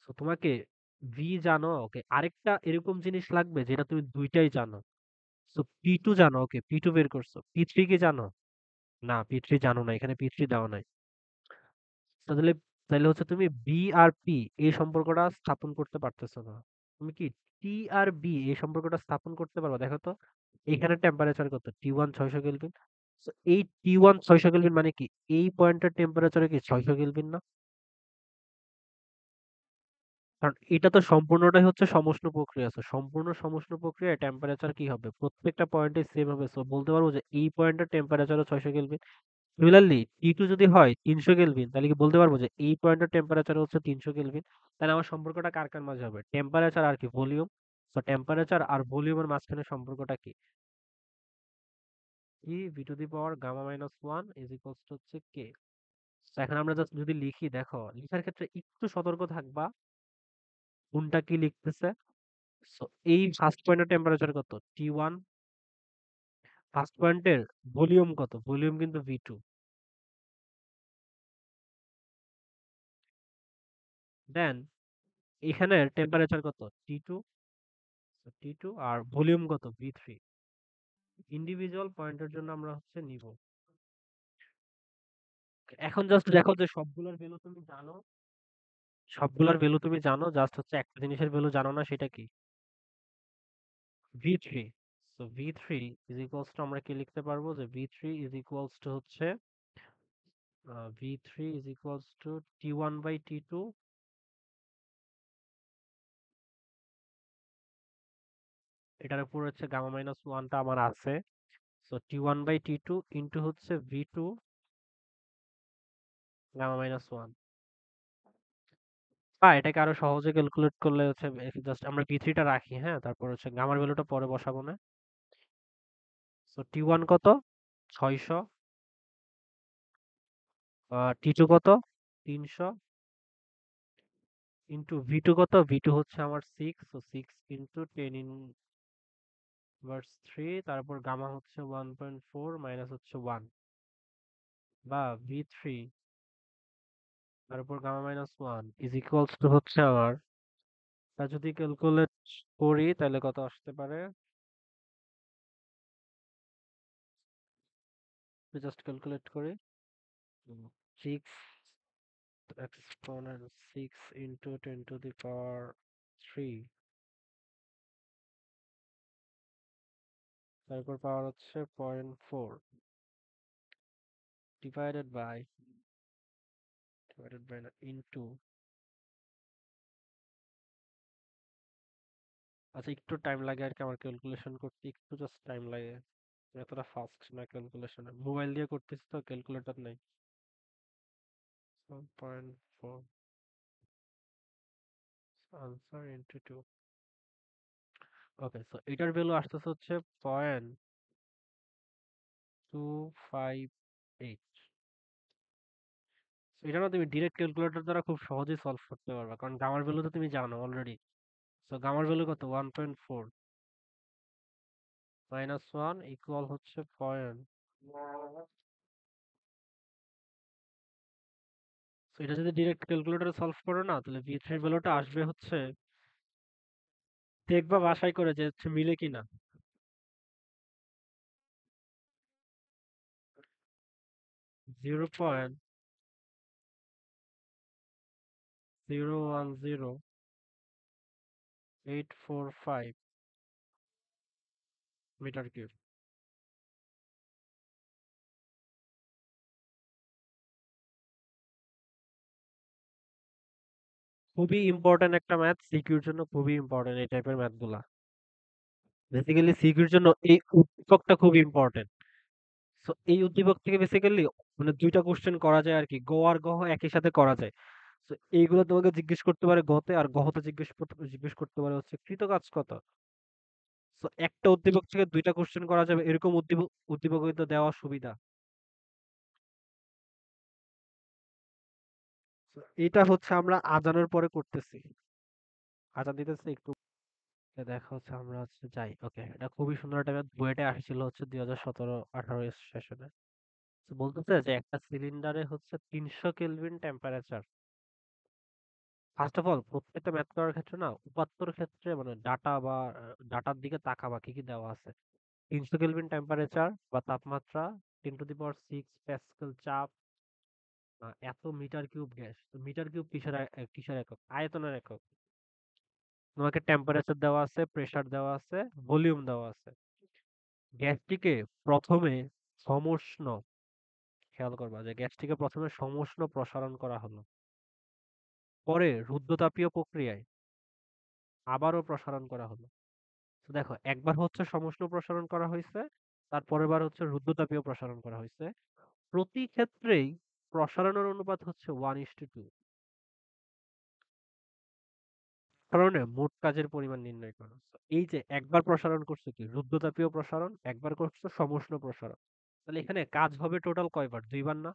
সো তোমাকে ভি জানো, ওকে আরেকটা এরকম জিনিস লাগবে যেটা তুমি দুইটাই জানো। সো পি টু জানো, ওকে পি টু বের করছো। পি থ্রি কি জানো? না, পি থ্রি জানো না, এখানে পি থ্রি দেওয়া নাই। তাহলে তাহলে হচ্ছে তুমি বি আর পি এই সম্পর্কটা স্থাপন করতে পারতেছো না। তুমি কি টি আর বি এই সম্পর্কটা স্থাপন করতে পারবা? দেখো তো এখানে টেম্পারেচার কত, টি ওয়ান 600 কেলভিন। এই টি ওয়ান 600 কেলভিন মানে কি এই পয়েন্টের টেম্পারেচারে কি 600 কেলভিন না? কারণ এটা তো সম্পূর্ণটাই হচ্ছে সমুষ্ণ প্রক্রিয়া আছে, সম্পূর্ণ সমুষ্ণ প্রক্রিয়ায় টেম্পারেচার কি হবে, প্রত্যেকটা পয়েন্টে সেম হবে। সো বলতে পারবো যে এই পয়েন্টের টেম্পারেচারও 600 কেলভিন। সিমিলারলি টি টু যদি হয় 300 কেলভিন, তাহলে কি বলতে পারবো যে এই পয়েন্টের টেম্পারেচার হচ্ছে 300 কেলভিন। তাহলে আমার সম্পর্কটা কার কার মাঝে হবে, টেম্পারেচার আর কি ভলিউম। তো টেম্পারেচার আর ভলিউমের মাঝখানে সম্পর্কটা কি, কি V to the power gamma minus one is equals to হচ্ছে কে। তো এখন আমরা জাস্ট যদি লিখি, দেখো লেখার ক্ষেত্রে একটু সতর্ক থাকবা কোনটা কি লিখতেছে। সো এই ফার্স্ট পয়েন্টের টেম্পারেচার কত, টি ওয়ান। ফার্স্ট পয়েন্টের ভলিউম কত, ভলিউম কিন্তু ভি টু। দেন এখানের টেম্পারেচার কত, টি টু। টি টু আর ভলিউম কত, ভি থ্রি। ইন্ডিভিজুয়াল পয়েন্টের জন্য আমরা হচ্ছে নিব। এখন জাস্ট দেখো যে সবগুলোর ভ্যালু তুমি জানো, জাস্ট হচ্ছে একটা জিনিসের ভ্যালু জানো না, সেটা কি, V three. So V three is equals to আমরা কি লিখতে পারবো যে V three is equals to হচ্ছে V three is equals to টি1/টি2। এটার উপর হচ্ছে গামা মাইনাস ওয়ানটা আমার আছে। সো টি1/টি2 ইন্টু হচ্ছে V two gamma minus one. বা এটাকে আরো সহজে ক্যালকুলেট করলে হচ্ছে জাস্ট আমরা ভি থ্রিটা রাখি, হ্যাঁ, তারপর হচ্ছে গামার ভ্যালুটা পরে বসাবো না। সো টি ওয়ান কত, 600। টি টু কত, 300। ইন্টু ভি টু কত, ভি টু হচ্ছে আমার 6। সো 6 × 10⁻³ তারপর গামা হচ্ছে 1.4 মাইনাস হচ্ছে 1, বা ভি থ্রি তারপর gamma minus one is equals to হচ্ছে আমার, তা যদি ক্যালকুলেট করি তাহলে কত আসতে পারে, জাস্ট ক্যালকুলেট করি। 6 exponent 6 × 10⁻³ তারপর পাওয়ার হচ্ছে 0.4 ডিভাইডেড বাই না ইনটু। আচ্ছা একটু টাইম লাগে আর কি আমার ক্যালকুলেশন করতে, একটু জাস্ট টাইম লাগে, এতটা ফাস্ট না ক্যালকুলেশনে, মোবাইল দিয়ে করতেছি তো ক্যালকুলেটর নাই। 1.4 আনসার ইনটু 2। ওকে, সো এটার ভ্যালু আসতেছে হচ্ছে 258। এটা না তুমি ডিরেক্ট ক্যালকুলেটর দ্বারা খুব সহজেই সলভ করতে পারবা, কারণ গামার ভ্যালু তো তুমি জানো অলরেডি। সো গামার ভ্যালু কত? 1.4 মাইনাস 1 ইকুয়াল হচ্ছে পয়েন্ট। সো এটা যদি ডিরেক্ট ক্যালকুলেটরে সলভ করো না, তাহলে ভি থ্রির ভ্যালুটা আসবে হচ্ছে, দেখবা বাসায় করে যে হচ্ছে মিলে কিনা। 0.010845 মিটার কিউব। খুবই ইম্পর্টেন্ট একটা ম্যাথ, সিকিউর জন্য খুবই ইম্পর্টেন্ট এই টাইপের ম্যাথ গুলা। বেসিক্যালি সিকিউর জন্য এই উদ্দীপকটা খুব ইম্পর্টেন্ট। সো এই উদ্দীপক থেকে বেসিক্যালি মানে দুইটা কোশ্চেন করা যায় আর কি, গ আর গহ একই সাথে করা যায়। তো এইগুলো তোমাকে জিজ্ঞেস করতে পারে গতে, আর গহতে জিজ্ঞেস করতে পারে হচ্ছে কৃতকাজ কত। সো একটা উদ্দীপক থেকে দুইটা কোশ্চেন করা যাবে, এরকম উদ্দীপক উদ্দীপক হয়তো দেওয়া সুবিধা। So, এটা হচ্ছে আমরা আজানের পরে করতেছি। আজান দিতেছে একটু। দেখা হচ্ছে আমরা হচ্ছে যাই, ওকে। এটা খুবই সুন্দর একটা বুয়েটে আসছিল হচ্ছে 2017-18 সেশনে। বলতেছে যে একটা সিলিন্ডারে হচ্ছে 300 kelvin temperature. First of all প্রত্যেকটা ম্যাথ করার ক্ষেত্রে না উপাত্তর ক্ষেত্রে মানে ডাটা বা ডাটার দিকে তাকাবা কি কি দেওয়া আছে। 300 কেলভিন টেম্পারেচার বা তাপমাত্রা, 10⁶ প্যাসকেল চাপ, এত মিটার কিউব গ্যাস। তো মিটার কিউব কিসের একক? আয়তনের একক। তোমাকে টেম্পারেচার দেওয়া আছে, প্রেসার দেওয়া আছে, ভলিউম দেওয়া আছে। গ্যাসটিকে প্রথমে সমুষ্ণ, খেয়াল করবা যে গ্যাসটিকে প্রথমে সমুষ্ণ প্রসারণ করা হলো, পরে রুদ্ধতাপীয় প্রক্রিয়ায় আবারও প্রসারণ করা হলো। তো দেখো, একবার হচ্ছে সমুষ্ণ প্রসারণ করা হয়েছে, তার পরের বার হচ্ছে রুদ্ধতাপীয় প্রসারণ করা হয়েছে। প্রতি ক্ষেত্রেই প্রসারণের অনুপাত হচ্ছে 1:2। কারণে মোট কাজের পরিমাণ নির্ণয় করো। So, এই যে একবার প্রসারণ করছে কি রুদ্ধতাপীয় প্রসারণ, একবার করছে সমুষ্ণ প্রসারণ, তাহলে এখানে কাজ হবে টোটাল কয়বার? দুইবার না?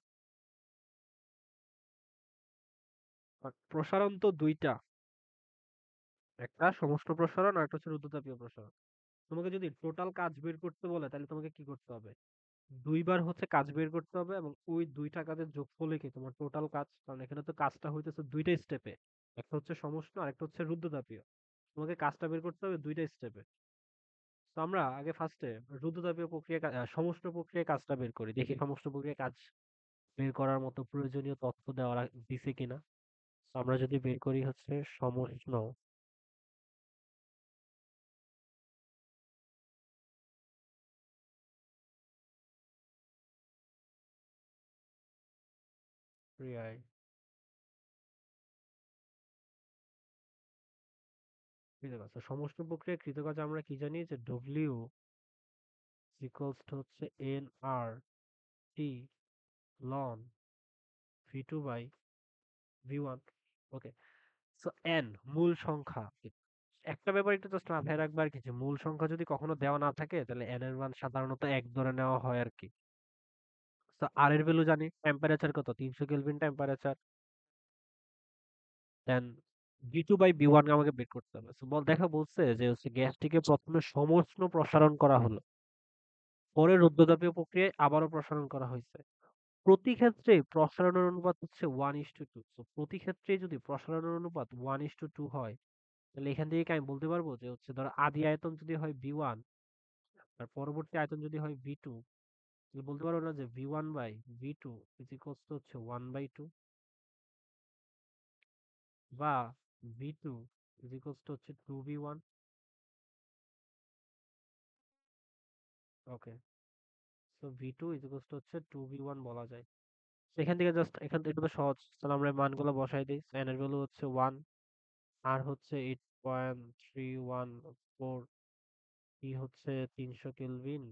আর প্রসারণ তো দুইটা, একটা সমুষ্ণ প্রসারণ আর একটা হচ্ছে রুদ্ধতাপীয় প্রসারণ। তোমাকে যদি টোটাল কাজ বের করতে বলে তাহলে তোমাকে কি করতে হবে? দুইবার হচ্ছে কাজ বের করতে হবে, এবং ওই দুইটা কাজের যোগফলই কি তোমার টোটাল কাজ, কারণ এখানে তো কাজটা হইতেছে দুইটা স্টেপে। একটা হচ্ছে সমুষ্ণ আর একটা হচ্ছে রুদ্ধতাপীয়। তোমাকে কাজটা বের করতে হবে দুইটা স্টেপে। তো আমরা আগে ফার্স্টে রুদ্ধতাপীয় প্রক্রিয়া সমুষ্ণ প্রক্রিয়ায় কাজটা বের করি, দেখি সমুষ্ণ প্রক্রিয়ায় কাজ বের করার মতো প্রয়োজনীয় তথ্য দেওয়া দিছে কিনা। তো আমরা যদি বের করি হচ্ছে সমুষ্ণ ক্রিয়ায় কৃতকাজ, তো সমুষ্ণ প্রক্রিয়ায় কৃতকাজ আমরা কি জানি যে ডব্লিউ ইকুয়ালস টু হচ্ছে N R T ln V two by V one. Okay. So N মূল সংখ্যা। একটা ব্যাপার একটু জাস্ট মাথায় রাখবে আর কি, যে মূল সংখ্যা যদি কখনো দেওয়া না থাকে তাহলে এন এর মান সাধারণত এক ধরে নেওয়া হয় আর কি। তো আর এর ভ্যালু জানি, টেম্পারেচার কত? 300 kelvin temperature. Then V two by V one আমাকে বের করতে হবে। So, বলছে যে হচ্ছে গ্যাসটিকে প্রথমে সমুষ্ণ প্রসারণ করা হলো, পরে রুদ্ধতাপীয় প্রক্রিয়ায় আবারও প্রসারণ করা হয়েছে। প্রতি ক্ষেত্রে প্রসারণের অনুপাত হচ্ছে 1:2। তো প্রতি ক্ষেত্রে যদি প্রসারণের অনুপাত 1:2 হয়, তাহলে এখান থেকে কি আমি বলতে পারবো যে হচ্ছে ধরো আদি আয়তন যদি হয় ভি ওয়ান আর পরবর্তী আয়তন যদি হয় ভি টু, তাহলে বলতে পারবো না যে ভি1/ভি2 ইজ ইকুয়ালস টু হচ্ছে 1/2, বা ভি2 ইজ ইকুয়ালস টু হচ্ছে 2v1। Okay. So ভি2 is equals to হচ্ছে 2v1 বলা যায়। তো এখান থেকে জাস্ট এখান থেকে, এটা তো সহজ, তাহলে আমরা মানগুলো বসাই দিই। এন এর ভ্যালু হচ্ছে 1, আর হচ্ছে 8.314, ই হচ্ছে 300 কেলভিন,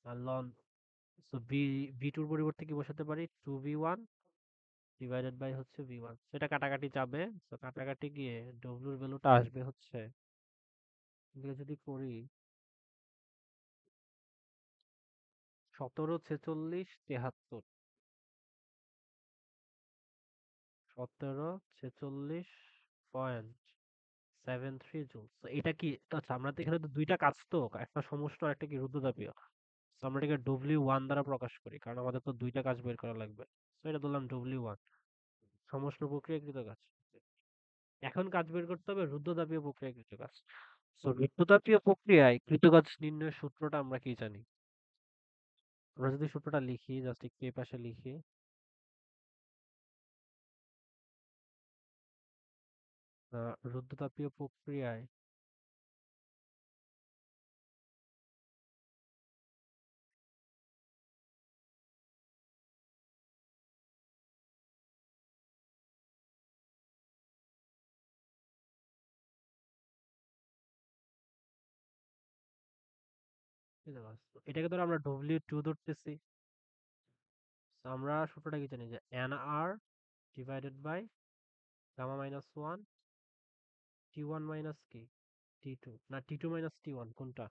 আর লন। সো ভি টুর পরিবর্তে কি বসাতে পারি? 2v1 ডিভাইডেড বাই হচ্ছে ভি ওয়ান। সেটা কাটাকাটি যাবে। তো কাটাকাটি গিয়ে ডব্লিউর ভ্যালুটা আসবে হচ্ছে, এদিকে যদি করি 17 46 73 জুল। তো এটা কি? আচ্ছা, আমরা তো এখানে তো দুইটা কাজ, তো একটা সমষ্ণ আর একটা কি রুদ্রতাপীয়। তো আমরা এটাকে W1 দ্বারা প্রকাশ করি, কারণ আমাদের তো দুইটা কাজ বের করা লাগবে। তো এটা ধরলাম W1, সমষ্ণ প্রক্রিয়াকৃত কাজ। এখন কাজ বের করতে হবে রুদ্রতাপীয় প্রক্রিয়াকৃত কাজ। তো রুদ্রতাপীয় প্রক্রিয়ায় কৃতকাজ নির্ণয়ের সূত্রটা আমরা কি জানি? আমরা যদি সূত্রটা লিখি, জাস্ট একটু এই পাশে লিখি। রুদ্রতাপীয় প্রক্রিয়ায় কৃতকাজ, তো এটাকে ধরো আমরা W2 ধরতেছি। তো আমরা সূত্রটা কি জানি, যে NR divided by gamma minus one T1 minus কি T2, না T2 মাইনাস T1 কোনটা?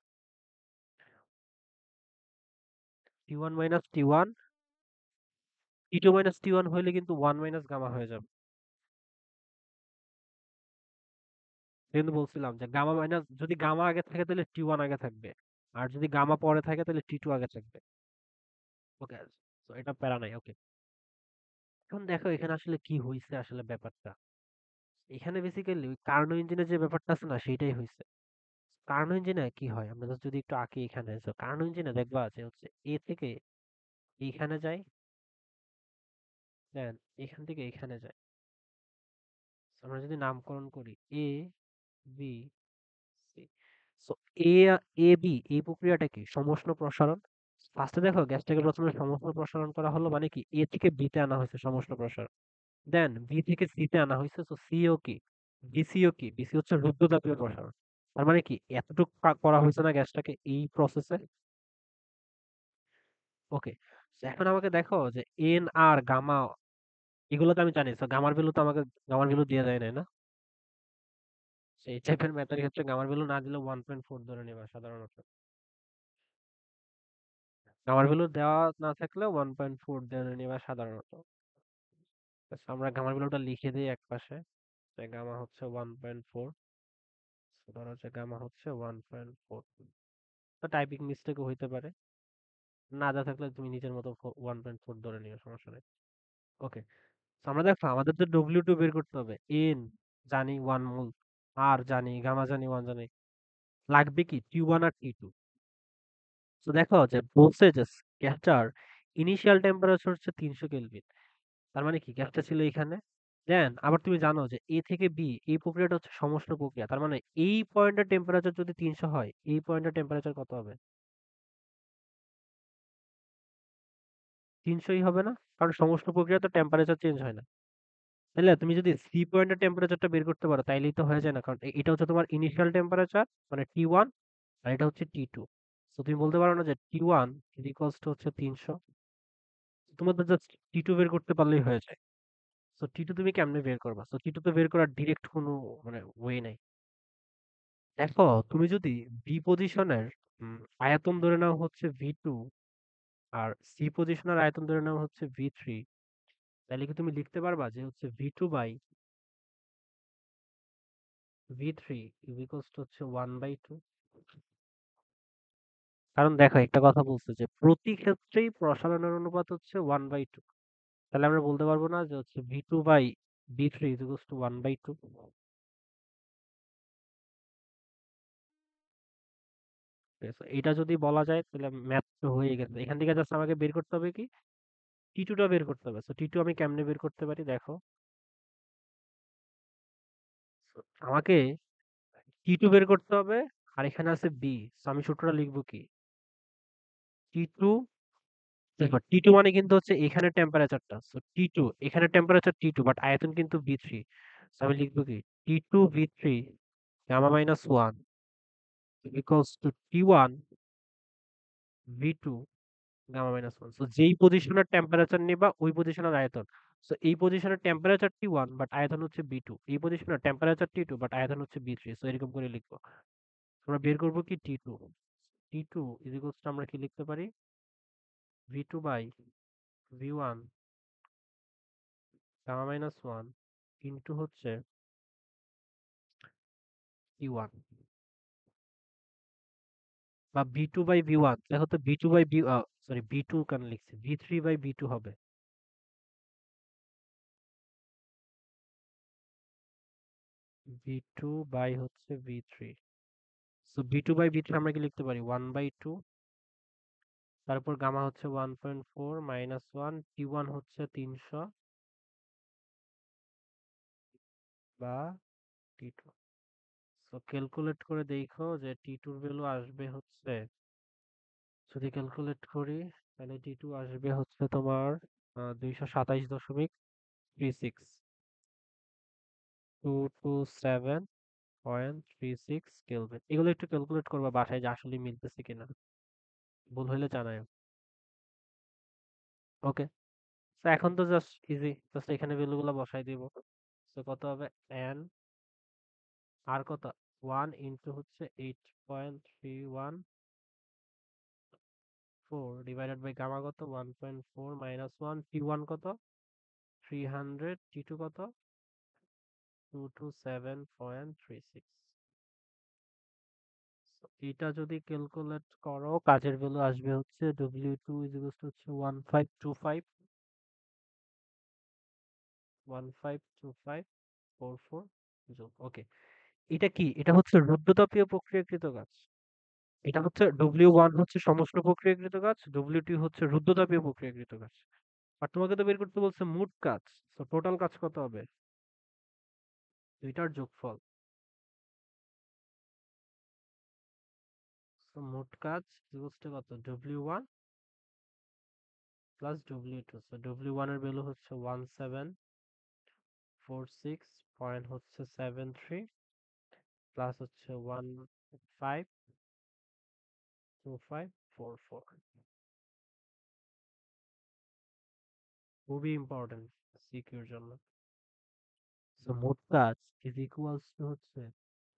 T1 minus T1, T2 minus T1 হইলে কিন্তু 1 মাইনাস গামা হয়ে যাবে। কিন্তু বলছিলাম যে গামা মাইনাস, যদি গামা আগে থাকে তাহলে T1 আগে থাকবে, আর যদি গামা পরে থাকে তাহলে T2 আগে থাকবে। ওকে, তো এটা প্যারা নাই। ওকে, এখন দেখো এখানে আসলে কি হইছে আসলে ব্যাপারটা। এখানে বেসিক্যালি ওই কার্নো ইঞ্জিনের যে ব্যাপারটা আছে না, সেইটাই হইছে। কার্নো ইঞ্জিনে কি হয়, আমরা যদি একটু আঁকি এখানে, তো কার্নো ইঞ্জিনে দেখবা যে হচ্ছে এ থেকে এইখানে যায়, দেন এখান থেকে এখানে যায়। আমরা যদি নামকরণ করি A B C, so A A B, এই প্রক্রিয়াটা কি সমষ্ণ প্রসারণ। ফার্স্টে দেখো গ্যাসটাকে প্রথমে সমষ্ণ প্রসারণ করা হলো, মানে কি এ থেকে বি তে আনা হয়েছে সমষ্ণ প্রসারণ, দেন বি থেকে সি তে আনা হয়েছে, তো সিও কি, বিসিও কি, বিসি হচ্ছে রুদ্ধতাপীয় প্রসারণ। তার মানে কি এতটুকু করা হয়েছে না গ্যাসটাকে এই প্রসেসে। ওকে, এখন আমাকে দেখো যে এন আর গামা, এগুলো তো আমি জানি, তো গামার ভ্যালু তো আমাকে গামার ভ্যালু দিয়ে দেয় নাই না। সেই টাইপের ম্যাথের ক্ষেত্রে গামার ভ্যালু না দিলে 1.4 ধরে নেবা সাধারণত। গামার ভ্যালু দেওয়া না থাকলে 1.4 ধরে নেবা সাধারণত। আচ্ছা, আমরা গামার ভ্যালুটা লিখে দিই এক পাশে, যে গামা হচ্ছে 1.4। ধরো হচ্ছে গামা হচ্ছে 1.4। তো টাইপিং মিস্টেকও হইতে পারে, না যা থাকলে তুমি নিজের মতো 1.4 ধরে নিও, সমস্যা নেই। ওকে, আমরা দেখো আমাদের তো W2 বের করতে হবে। এন জানি 1 মোল, আর জানি গামা জানি 1 জানি, লাগবে কি T1 আর T2। তো দেখো যে বলছে যে গ্যাসটার ইনিশিয়াল টেম্পারেচার হচ্ছে 300 কেলভিন, তার মানে কি গ্যাসটা ছিল এখানে। দেন আবার তুমি জানো যে এ থেকে বি এই প্রক্রিয়াটা হচ্ছে সমষ্ণ প্রক্রিয়া, তার মানে এই পয়েন্টের টেম্পারেচার যদি 300 হয়, এই পয়েন্টের টেম্পারেচার কত হবে? 300ই হবে না, কারণ সমষ্ণ প্রক্রিয়া তো টেম্পারেচার চেঞ্জ হয় না। তাহলে তুমি যদি সি পয়েন্টের টেম্পারেচারটা বের করতে পারো তাইলেই তো হয়ে যায় না, কারণ এটা হচ্ছে তোমার ইনিশিয়াল টেম্পারেচার, মানে T1, আর এটা হচ্ছে T2। তো তুমি বলতে পারো না যে T1 ইকুয়ালস টু হচ্ছে 300, তোমার তো জাস্ট T2 বের করতে পারলেই হয়ে যায়। তো T2 তুমি কেমনে বের করবা? তো T2 তো বের করার ডিরেক্ট কোনো মানে ওয়ে নাই। দেখো তুমি যদি বি পজিশনের আয়তন ধরে নাও হচ্ছে V2, আর সি পজিশনের আয়তন ধরে নাও হচ্ছে V3, তাহলে কি তুমি লিখতে পারবা যে হচ্ছে V2 by V3 equals to হচ্ছে 1/2? কারণ দেখো একটা কথা বলছে যে প্রতি ক্ষেত্রেই প্রসারণের অনুপাত হচ্ছে 1/2। তাহলে আমরা বলতে পারবো না যে হচ্ছে V2 by V3 equals to 1/2? এটা যদি বলা যায় তাহলে ম্যাথ তো হয়ে গেছে। এখান থেকে জাস্ট আমাকে বের করতে হবে কি, T2 টা বের করতে হবে। সো T2 আমি কেমনে বের করতে পারি দেখো। So, আমাকে T2 বের করতে হবে, আর এখানে আছে বি। সো আমি সূত্রটা লিখবো কি, T2, দেখো T2 মানে কিন্তু হচ্ছে এখানে টেম্পারেচারটা, সো T2 এখানে টেম্পারেচার T2, বাট আয়তন কিন্তু V3। সো আমি লিখবো কি T2 V3 gamma minus 1 equals to T1 V2 gamma minus 1। So যেই পজিশনের টেম্পারেচার নিবা ওই পজিশনের আয়তন। সো এই পজিশনের টেম্পারেচার T1 বাট আয়তন হচ্ছে B2, এই পজিশনের টেম্পারেচার T2 বাট আয়তন হচ্ছে B3। সো এরকম করে লিখবো। আমরা বের করবো কি T2, T2 is equals to আমরা কি লিখতে পারি, V two by V one gamma minus one into হচ্ছে ভি ওয়ান, বা ভি2/ভি1, দেখো তো ভি টু কেন লিখছি, ভি3/ভি2 হবে। ভি2 বাই হচ্ছে ভি3, সো ভি2/ভি3 আমরা কি লিখতে পারি 1/2, তারপর গামা হচ্ছে 1.4 মাইনাস ওয়ান, টি1 হচ্ছে 300 বা টি2। সো ক্যালকুলেট করে দেখো যে টি2 এর ভ্যালু আসবে হচ্ছে, যদি ক্যালকুলেট করি তাহলে টি2 আসবে হচ্ছে তোমার 227.36, 227.36 কেলভিন। এগুলো একটু ক্যালকুলেট করবা বাসায় যে আসলে মিলতেছে কিনা, ভুল হইলে জানাও। ওকে, তো এখন তো জাস্ট ইজি, জাস্ট এখানে ভ্যালুগুলো বসাই দিব। তো কত হবে এন, আর কত, 1 হচ্ছে 8.314 ডিভাইডেড বাই গামা কত 1.4 মাইনাস ওয়ান, টি1 কত 300, টি2 কত 227.36। এটা যদি ক্যালকুলেট করো কাজের ভ্যালু আসবে হচ্ছে ডব্লিউ2 হচ্ছে 1525 জুল। ওকে, এটা কি, এটা হচ্ছে রুদ্ধতাপীয় প্রক্রিয়াকৃত গাছ। এটা হচ্ছে ডব্লিউ1 হচ্ছে সমষ্ণ প্রক্রিয়াকৃত গাছ, ডব্লিউ2 হচ্ছে রুদ্ধতাপীয় প্রক্রিয়াকৃত গাছ। আর তোমাকে তো বের করতে বলছে মোট কাজ, তো টোটাল কাজ কত হবে, দুইটার যোগফল। তো মোট কাজ ইকুয়ালস টু কত, ডব্লিউ1 প্লাস ডব্লিউ2। সো ডব্লিউ1 এর ভ্যালু হচ্ছে 1746 পয়েন্ট হচ্ছে 73, প্লাস হচ্ছে 152544। খুবই ইম্পর্টেন্ট সিকিউর জন্য। সো মোট কাজ ইজ ইকুয়ালস টু হচ্ছে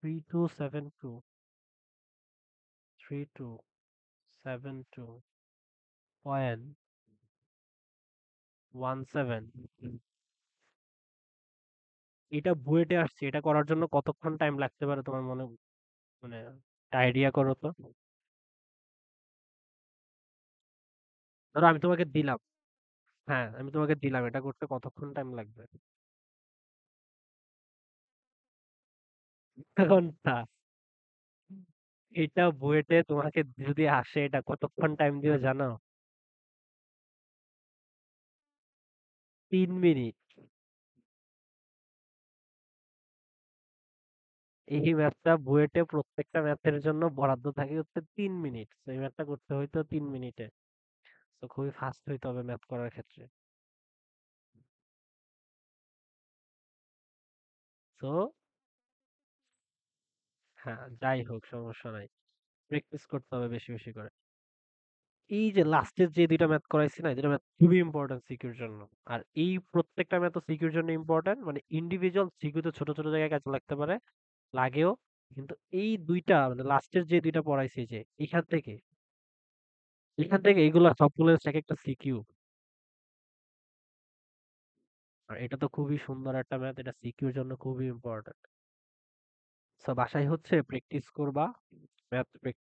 3272 এটা বুয়েটে আসছে, এটা করার জন্য কতক্ষণ টাইম লাগতে পারে তোমার মনে, মানে আইডিয়া করো তো। ধরো আমি তোমাকে দিলাম, হ্যাঁ আমি তোমাকে দিলাম, এটা করতে কতক্ষণ টাইম লাগবে? ঘন্টা। এটা বুয়েটে তোমাকে যদি আসে এটা কতক্ষণ টাইম দিবে জানো? 3 মিনিট। এই ম্যাথটা বুয়েটে প্রত্যেকটা ম্যাথের জন্য বরাদ্দ থাকে হচ্ছে 3 মিনিট, তো এই ম্যাথটা করতে হইতো 3 মিনিটে। তো খুবই ফাস্ট হইতে হবে ম্যাথ করার ক্ষেত্রে। তো হ্যাঁ, যাই হোক সমস্যা নাই, প্র্যাকটিস করতে হবে বেশি বেশি করে। এই যে লাস্টের যে দুইটা ম্যাথ করাইছি না, এই দুইটা ম্যাথ খুবই ইম্পর্টেন্ট সিকিউর জন্য। আর এই প্রত্যেকটা ম্যাথ সিকিউর জন্য ইম্পর্টেন্ট, মানে ইন্ডিভিজুয়াল সিকিউতে ছোট ছোট জায়গায় কাজে লাগতে পারে, লাগেও, কিন্তু এই দুইটা মানে লাস্টের যে দুইটা পড়াইছি, যে এখান থেকে এইগুলা সবগুলো এক একটা সিকিউ। আর এটা তো খুবই সুন্দর একটা ম্যাথ, এটা সিকিউর জন্য খুবই ইম্পর্টেন্ট। সো বাসায় হচ্ছে প্র্যাকটিস করবা ম্যাথ।